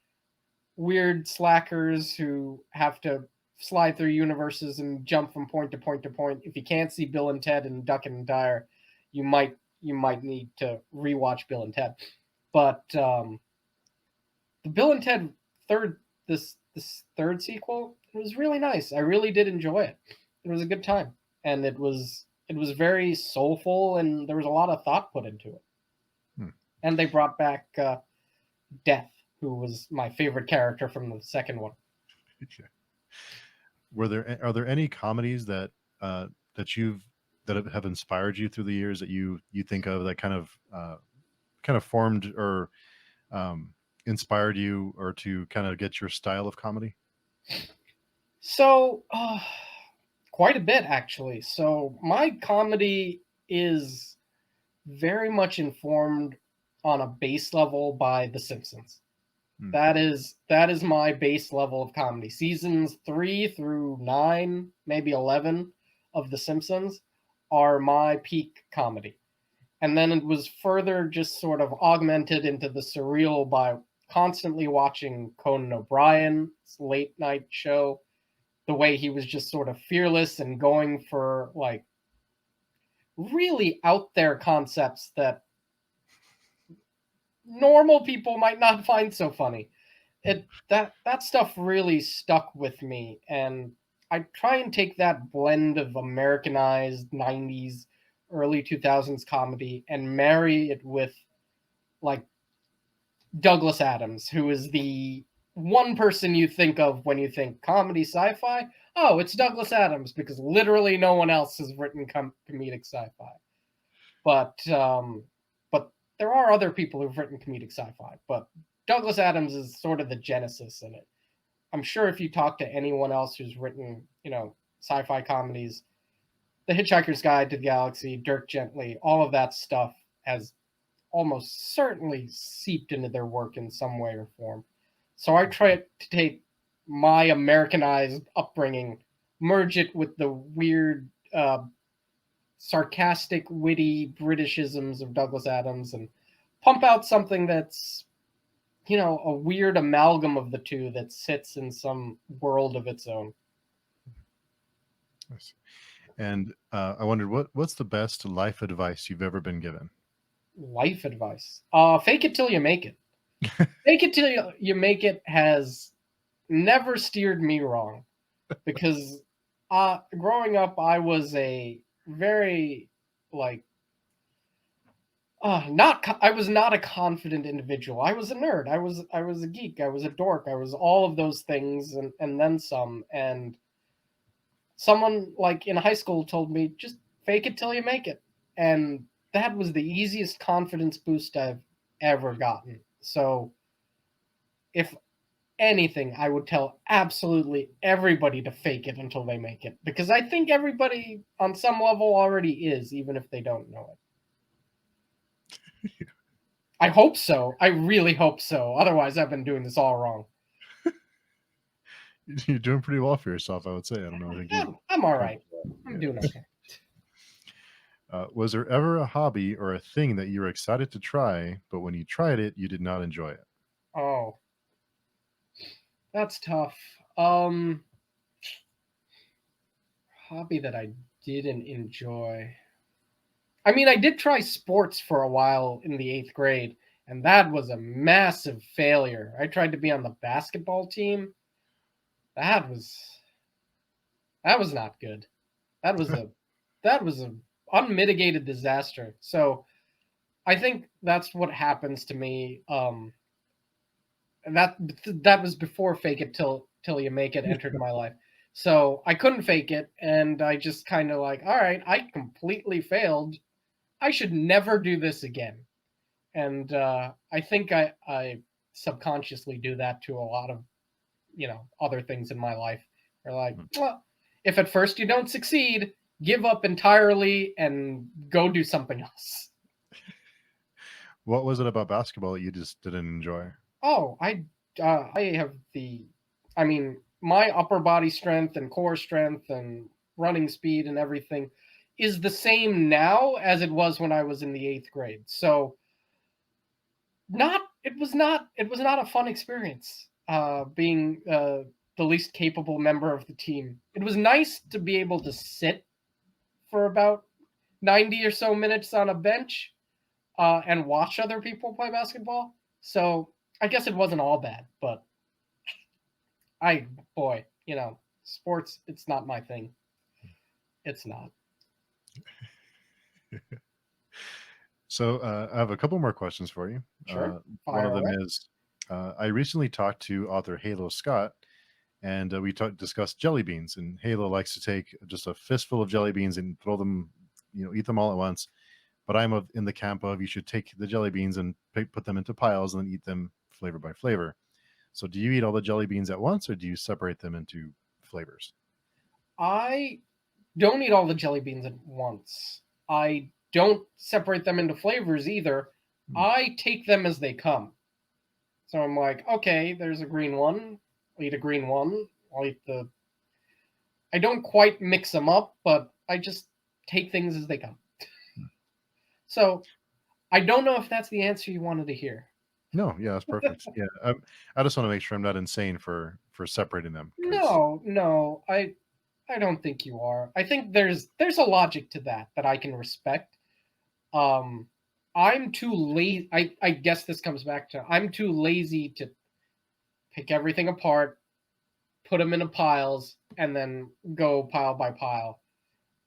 weird slackers who have to slide through universes and jump from point to point to point. If you can't see Bill and Ted and Duckett and Dryer, you might need to rewatch Bill and Ted. But the Bill and Ted third this third sequel, it was really nice. I really did enjoy it. It was a good time, and it was very soulful, and there was a lot of thought put into it.
Hmm.
And they brought back Death, who was my favorite character from the second one.
Yeah. Are there any comedies that you've that have inspired you through the years that you think of that kind of formed or um, inspired you or to kind of get your style of comedy?
So, quite a bit actually. So, my comedy is very much informed on a base level by The Simpsons.
Hmm.
That is my base level of comedy. Seasons 3 through 9, maybe 11 of The Simpsons are my peak comedy. And then it was further just sort of augmented into the surreal by constantly watching Conan O'Brien's late night show, the way he was just sort of fearless and going for like really out there concepts that normal people might not find so funny. That stuff really stuck with me, and I try and take that blend of Americanized 90s, early 2000s comedy and marry it with like Douglas Adams, who is the one person you think of when you think comedy sci-fi. Oh, it's Douglas Adams because literally no one else has written comedic sci-fi. But there are other people who've written comedic sci-fi, but Douglas Adams is sort of the genesis in it. I'm sure if you talk to anyone else who's written, sci-fi comedies, The Hitchhiker's Guide to the Galaxy, Dirk Gently, all of that stuff has almost certainly seeped into their work in some way or form. So I try to take my Americanized upbringing, merge it with the weird, sarcastic, witty Britishisms of Douglas Adams, and pump out something that's, a weird amalgam of the two that sits in some world of its own.
Nice. And I wondered what's the best life advice you've ever been given?
Life advice. Fake it till you make it. Fake it till you make it has never steered me wrong because growing up I was a very like I was not a confident individual. I was a nerd. I was a geek. I was a dork. I was all of those things and then some. And someone like in high school told me, just fake it till you make it. And that was the easiest confidence boost I've ever gotten. So if anything, I would tell absolutely everybody to fake it until they make it. Because I think everybody on some level already is, even if they don't know it. I hope so. I really hope so. Otherwise, I've been doing this all wrong.
You're doing pretty well for yourself, I would say. I don't know. I think
I'm all right. I'm doing okay.
Was there ever a hobby or a thing that you were excited to try, but when you tried it, you did not enjoy it?
Oh, that's tough. Hobby that I didn't enjoy. I mean, I did try sports for a while in the 8th grade, and that was a massive failure. I tried to be on the basketball team. That was not good. That was a unmitigated disaster. So I think that's what happens to me. And that was before fake it till you make it entered my life. So I couldn't fake it, and I just kind of like, all right, I completely failed. I should never do this again. And I think I subconsciously do that to a lot of other things in my life. They're like, well, if at first you don't succeed, give up entirely and go do something else.
What was it about basketball that you just didn't enjoy?
Oh, I have I mean, my upper body strength and core strength and running speed and everything is the same now as it was when I was in the 8th grade. So it was not a fun experience being the least capable member of the team. It was nice to be able to sit for about 90 or so minutes on a bench and watch other people play basketball. So I guess it wasn't all bad, but boy, sports, it's not my thing. It's not.
So I have a couple more questions for you.
Sure.
One
Fire
of them
away.
is I recently talked to author Halo Scott, and we discussed jelly beans. And Halo likes to take just a fistful of jelly beans and throw them, eat them all at once. But I'm in the camp of you should take the jelly beans and put them into piles and then eat them flavor by flavor. So do you eat all the jelly beans at once, or do you separate them into flavors?
I don't eat all the jelly beans at once. I don't separate them into flavors either. I take them as they come. So I'm like, okay, there's a green one. I'll eat a green one. I'll eat the. I don't quite mix them up, but I just take things as they come. So I don't know if that's the answer you wanted to hear.
No, yeah, that's perfect. Yeah, I just want to make sure I'm not insane for separating them.
No, I don't think you are. I think there's a logic to that I can respect. Um, I'm too lazy. I guess this comes back to I'm too lazy to pick everything apart, put them into piles, and then go pile by pile.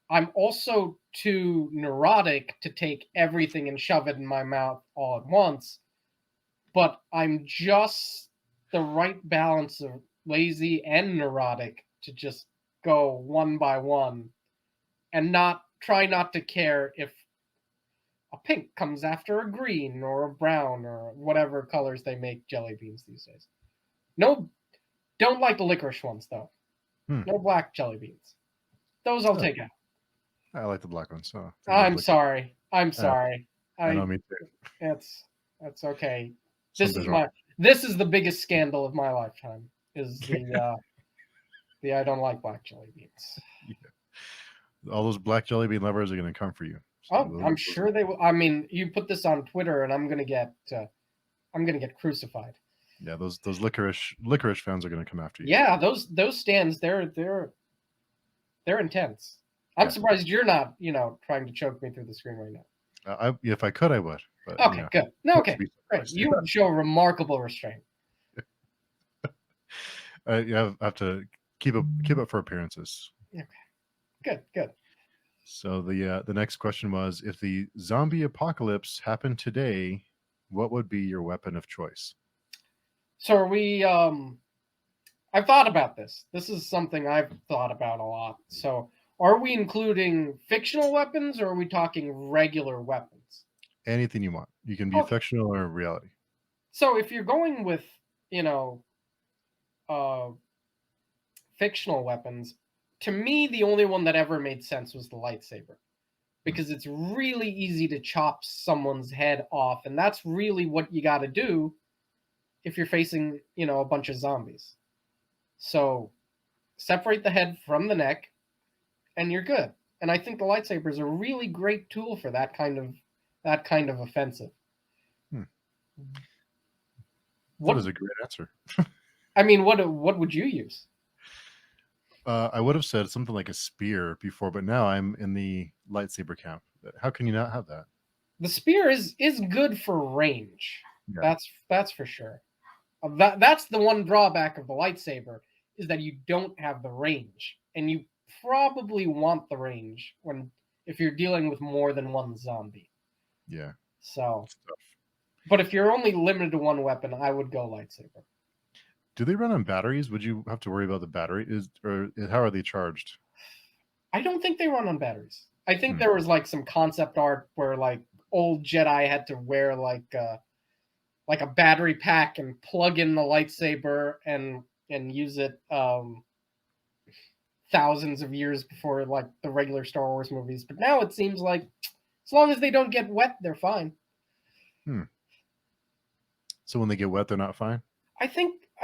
I'm also too neurotic to take everything and shove it in my mouth all at once. But I'm just the right balance of lazy and neurotic to just go one by one and not to care if a pink comes after a green or a brown or whatever colors they make jelly beans these days. No, don't like the licorice ones though. No black jelly beans. Those I'll take out.
I like the black ones. So
I'm sorry. I'm sorry.
I know, me too.
That's okay.
Something's wrong.
This is the biggest scandal of my lifetime. Is the I don't like black jelly beans.
Yeah. All those black jelly bean lovers are going to come for you.
So I'm sure they will. I mean, you put this on Twitter, and I'm gonna get crucified.
Yeah, those licorice fans are going to come after you.
Yeah, those stands, they're intense. I'm surprised you're not, trying to choke me through the screen right now.
If I could, I would. But,
okay, good. No, okay, great. You show remarkable restraint.
I have to keep up for appearances.
Okay, good.
So the next question was, if the zombie apocalypse happened today, what would be your weapon of choice?
So are we I've thought about this. This is something I've thought about a lot. So are we including fictional weapons or are we talking regular weapons?
Anything you want. You can be
Okay.
fictional or reality.
So if you're going with, you know, uh fictional weapons, to me the only one that ever made sense was the lightsaber
Hmm.
because it's really easy to chop someone's head off, and that's really what you got to do if you're facing, a bunch of zombies. So separate the head from the neck and you're good. And I think the lightsaber is a really great tool for that kind of offensive.
Hmm. That
What
is a great answer.
I mean, what would you use?
I would have said something like a spear before, but now I'm in the lightsaber camp. How can you not have that?
The spear is good for range.
Yeah.
That's for sure. That's the one drawback of the lightsaber is that you don't have the range, and you probably want the range when if you're dealing with more than one zombie.
Yeah.
So,
It's tough.
but if you're only limited to one weapon, I would go lightsaber.
Do they run on batteries? Would you have to worry about the battery? Or how are they charged?
I don't think they run on batteries. I think
Hmm.
there was like some concept art where like old Jedi had to wear like a battery pack and plug in the lightsaber and use it thousands of years before like the regular Star Wars movies. But now it seems like as long as they don't get wet, they're fine.
Hmm. So when they get wet, they're not fine?
I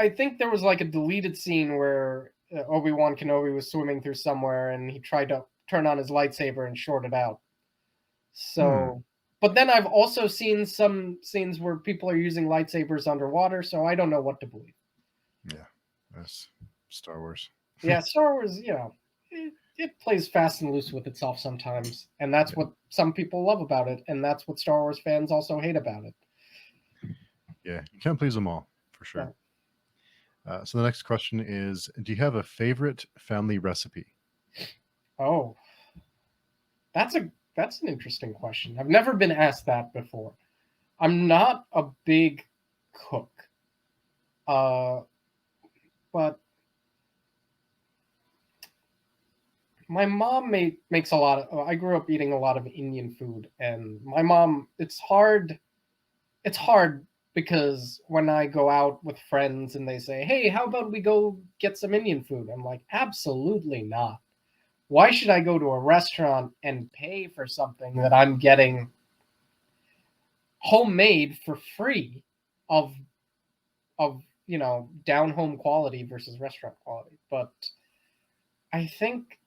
think there was like a deleted scene where Obi-Wan Kenobi was swimming through somewhere and he tried to turn on his lightsaber and short it out.
Hmm.
So, but then I've also seen some scenes where people are using lightsabers underwater, so I don't know what to believe.
Yeah. That's Star Wars.
Yeah, Star Wars, it plays fast and loose with itself sometimes, and that's
Yeah.
what some people love about it, and that's what Star Wars fans also hate about it.
Yeah. You can't please them all, for
Yeah.
sure. So the next question is, do you have a favorite family recipe?
Oh, that's an interesting question. I've never been asked that before. I'm not a big cook, uh, but my mom makes a lot of. I grew up eating a lot of Indian food, and my mom. It's hard. It's hard because when I go out with friends and they say, "Hey, how about we go get some Indian food?" I'm like, "Absolutely not. Why should I go to a restaurant and pay for something that I'm getting homemade for free of down home quality versus restaurant quality?" But I think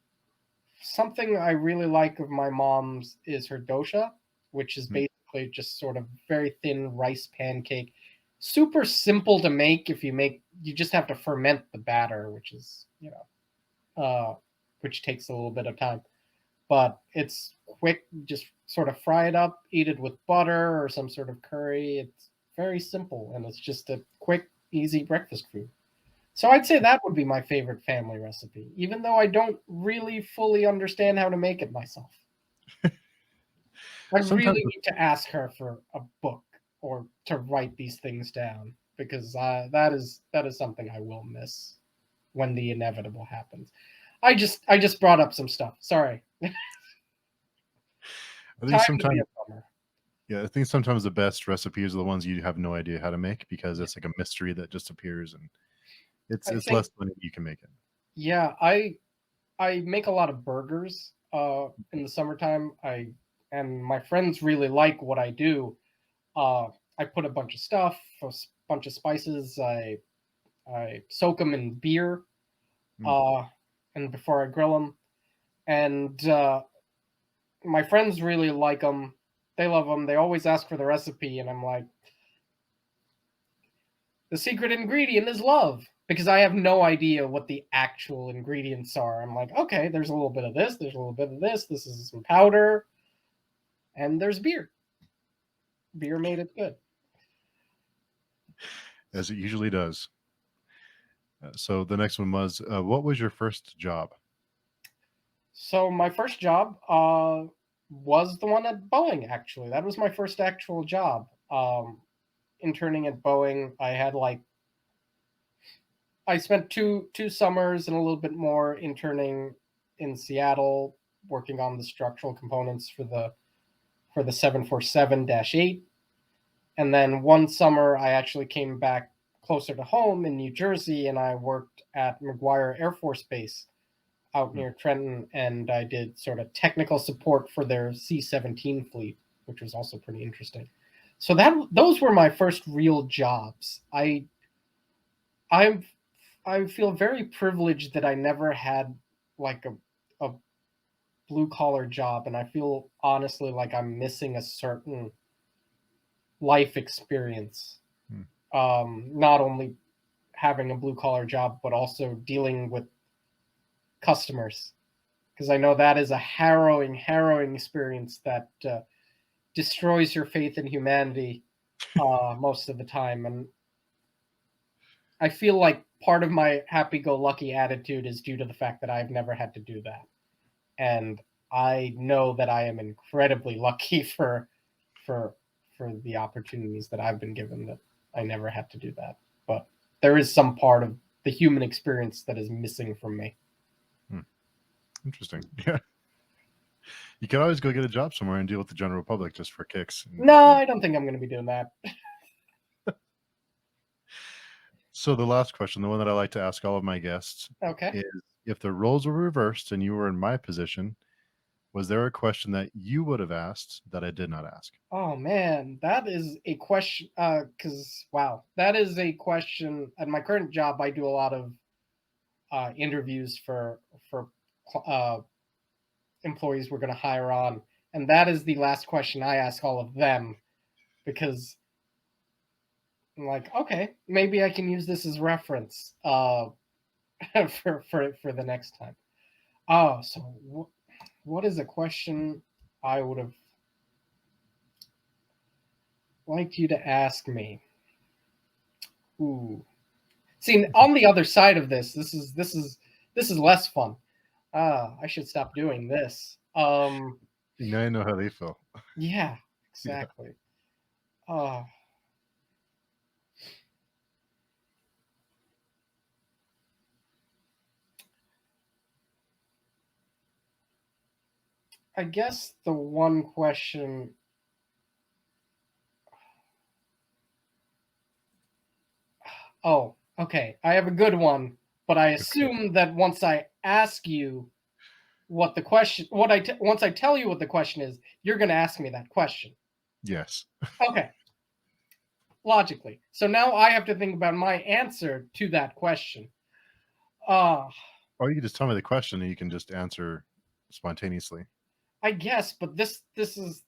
something I really like of my mom's is her dosha, which is
Hmm.
basically just sort of very thin rice pancake. Super simple to make if you just have to ferment the batter, which is, which takes a little bit of time. But it's quick, just sort of fry it up, eat it with butter or some sort of curry. It's very simple and it's just a quick, easy breakfast food. So I'd say that would be my favorite family recipe, even though I don't really fully understand how to make it myself. I
Sometimes,
really need to ask her for a book or to write these things down because that is something I will miss when the inevitable happens. I just brought up some stuff. Sorry.
I think
Time to be
sometimes,
a bummer.
yeah, I think sometimes the best recipes are the ones you have no idea how to make because
Yeah.
it's like a mystery that just appears, and
I
it's
think
less than you can make it.
yeah, I make a lot of burgers in the summertime. I and my friends really like what I do. Uh, I put a bunch of stuff, bunch of spices. I soak them in beer,
Mm.
uh, and before I grill them. And my friends really like them. They love them. They always ask for the recipe, and I'm like, the secret ingredient is love because I have no idea what the actual ingredients are. I'm like, okay, there's a little bit of this, there's a little bit of this. This is some powder, and there's beer. Beer made it good.
As it usually does. So the next one was, what was your first job?
So my first job was the one at Boeing. Actually, that was my first actual job. Interning at Boeing, I spent two summers and a little bit more interning in Seattle, working on the structural components for the 747-8. And then one summer, I actually came back closer to home in New Jersey, and I worked at McGuire Air Force Base out
Hmm.
near Trenton, and I did sort of technical support for their C-17 fleet, which was also pretty interesting. So those were my first real jobs. I I feel very privileged that I never had like a blue collar job, and I feel honestly like I'm missing a certain life experience.
Hmm.
Not only having a blue collar job, but also dealing with customers, because I know that is a harrowing experience that destroys your faith in humanity most of the time. And I feel like part of my happy go lucky attitude is due to the fact that I've never had to do that. And I know that I am incredibly lucky for for the opportunities that I've been given, that I never had to do that. But there is some part of the human experience that is missing from me.
Hmm. Interesting. Yeah. You can always go get a job somewhere and deal with the general public just for kicks.
No, I don't think I'm going to be doing that.
So the last question, the one that I like to ask all of my guests,
Okay.
is if the roles were reversed and you were in my position, was there a question that you would have asked that I did not ask?
Oh man, that is a question. Because wow, that is a question. At my current job, I do a lot of interviews for uh, employees we're going to hire on, and that is the last question I ask all of them, because I'm like, okay, maybe I can use this as reference for the next time. Oh, so what is a question I would have liked you to ask me? Ooh. See, on the other side of this is less fun. I should stop doing this.
Now I know how they feel.
Yeah,
Yeah.
exactly. Uh, I guess the one question. Oh, okay. I have a good one, but I
Okay.
assume that once I ask you what the question, once I tell you what the question is, you're going to ask me that question.
Yes.
Okay, logically. So now I have to think about my answer to that question. Uh,
Or you can just tell me the question and you can just answer spontaneously.
I guess, but this is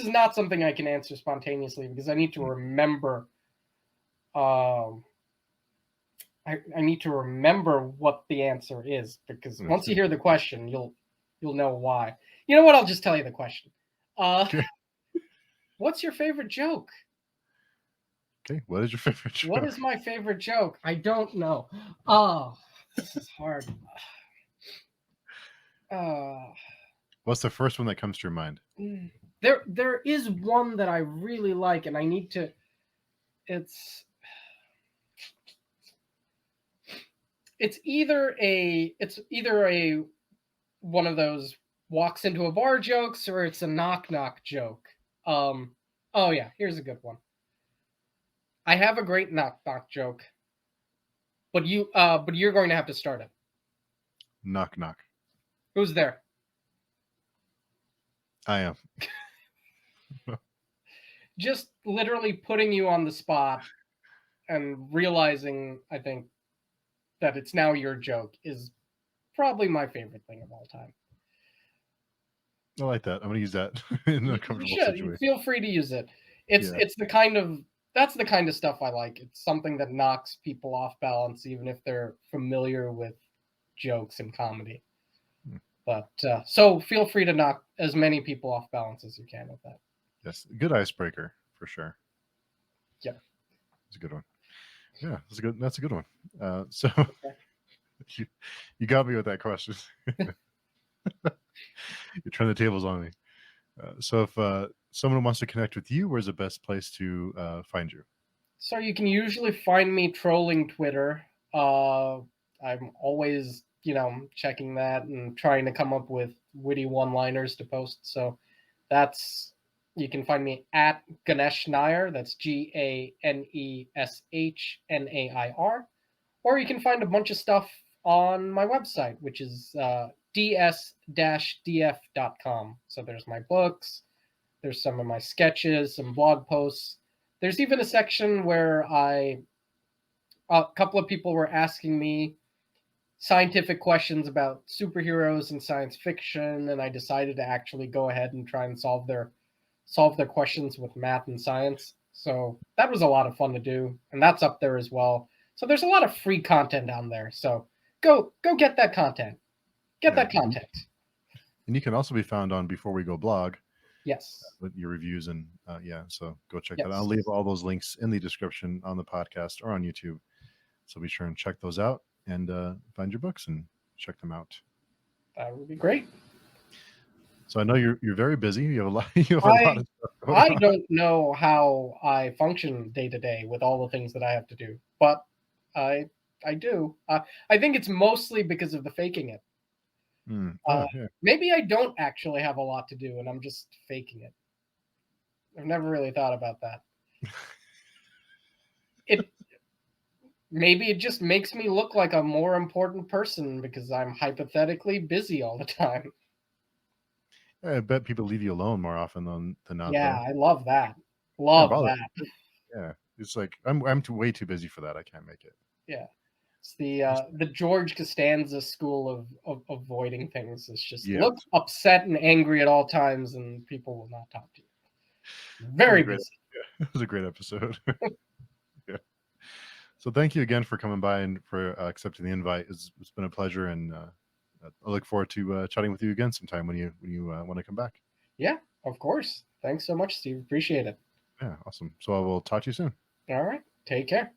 not something I can answer spontaneously, because I need to remember. Um, I need to remember what the answer is, because once you hear the question, you'll know why. You know what? I'll just tell you the question. Uh,
Okay.
what's your favorite joke?
Okay. What is your favorite
What
joke?
is my favorite joke? I don't know. Oh, this is hard. Uh,
What's the first one that comes to your mind?
there is one that I really like, and I need to. It's it's either a one of those walks into a bar jokes, or it's a knock knock joke. Oh yeah, here's a good one. I have a great knock knock joke, but you're going to have to start it.
Knock knock.
Who's there?
I am.
Just literally putting you on the spot and realizing, I think, that it's now your joke is probably my favorite thing of all time.
I like that. I'm gonna use that in a
You
comfortable
should. You
situation.
feel free to use it. It's
Yeah.
it's the kind of that's the kind of stuff I like. It's something that knocks people off balance, even if they're familiar with jokes and comedy.
Hmm.
But so feel free to knock as many people off balance as you can with that.
Yes. Good icebreaker for sure.
Yep.
It's a good one. Yeah, that's a good. That's a good one. So
Okay.
you, you got me with that question. turn the tables on me. So if someone wants to connect with you, where's the best place to find you?
So you can usually find me trolling Twitter. I'm always, checking that and trying to come up with witty one-liners to post. So that's you can find me at Ganesh Nair. That's GANESHNAIR. Or you can find a bunch of stuff on my website, which is ds-df.com. So there's my books, there's some of my sketches, some blog posts. There's even a section where a couple of people were asking me scientific questions about superheroes and science fiction, and I decided to actually go ahead and try and solve their questions with math and science. So that was a lot of fun to do, and that's up there as well. So there's a lot of free content on there. So go get that content. Get
Yeah.
that content.
And you can also be found on Before We Go blog
Yes.
with your reviews and so go check that out.
Yes.
I'll leave all those links in the description on the podcast or on YouTube. So be sure and check those out and find your books and check them out.
That would be great.
So I know you're very busy. You have a lot. You have a lot of stuff going
I
on.
don't know how I function day to day with all the things that I have to do, but I do. I think it's mostly because of the faking it.
Oh, yeah.
Maybe I don't actually have a lot to do, and I'm just faking it. I've never really thought about that. Maybe it just makes me look like a more important person because I'm hypothetically busy all the time.
I bet people leave you alone more often than not.
Yeah,
Though.
I love that.
Can't
Love
bother.
that.
Yeah, it's like I'm way too busy for that. I can't make it.
Yeah. It's the George Costanza school of avoiding things. It's just
Yeah,
look upset and angry at all times, and people will not talk to you.
that was
Very
a great.
busy.
Yeah, it was a great episode. Yeah. So thank you again for coming by and for accepting the invite. It's been a pleasure, and I look forward to chatting with you again sometime when you want to come back.
Yeah, of course. Thanks so much, Steve. Appreciate it.
Yeah, awesome. So I will talk to you soon.
All right. Take care.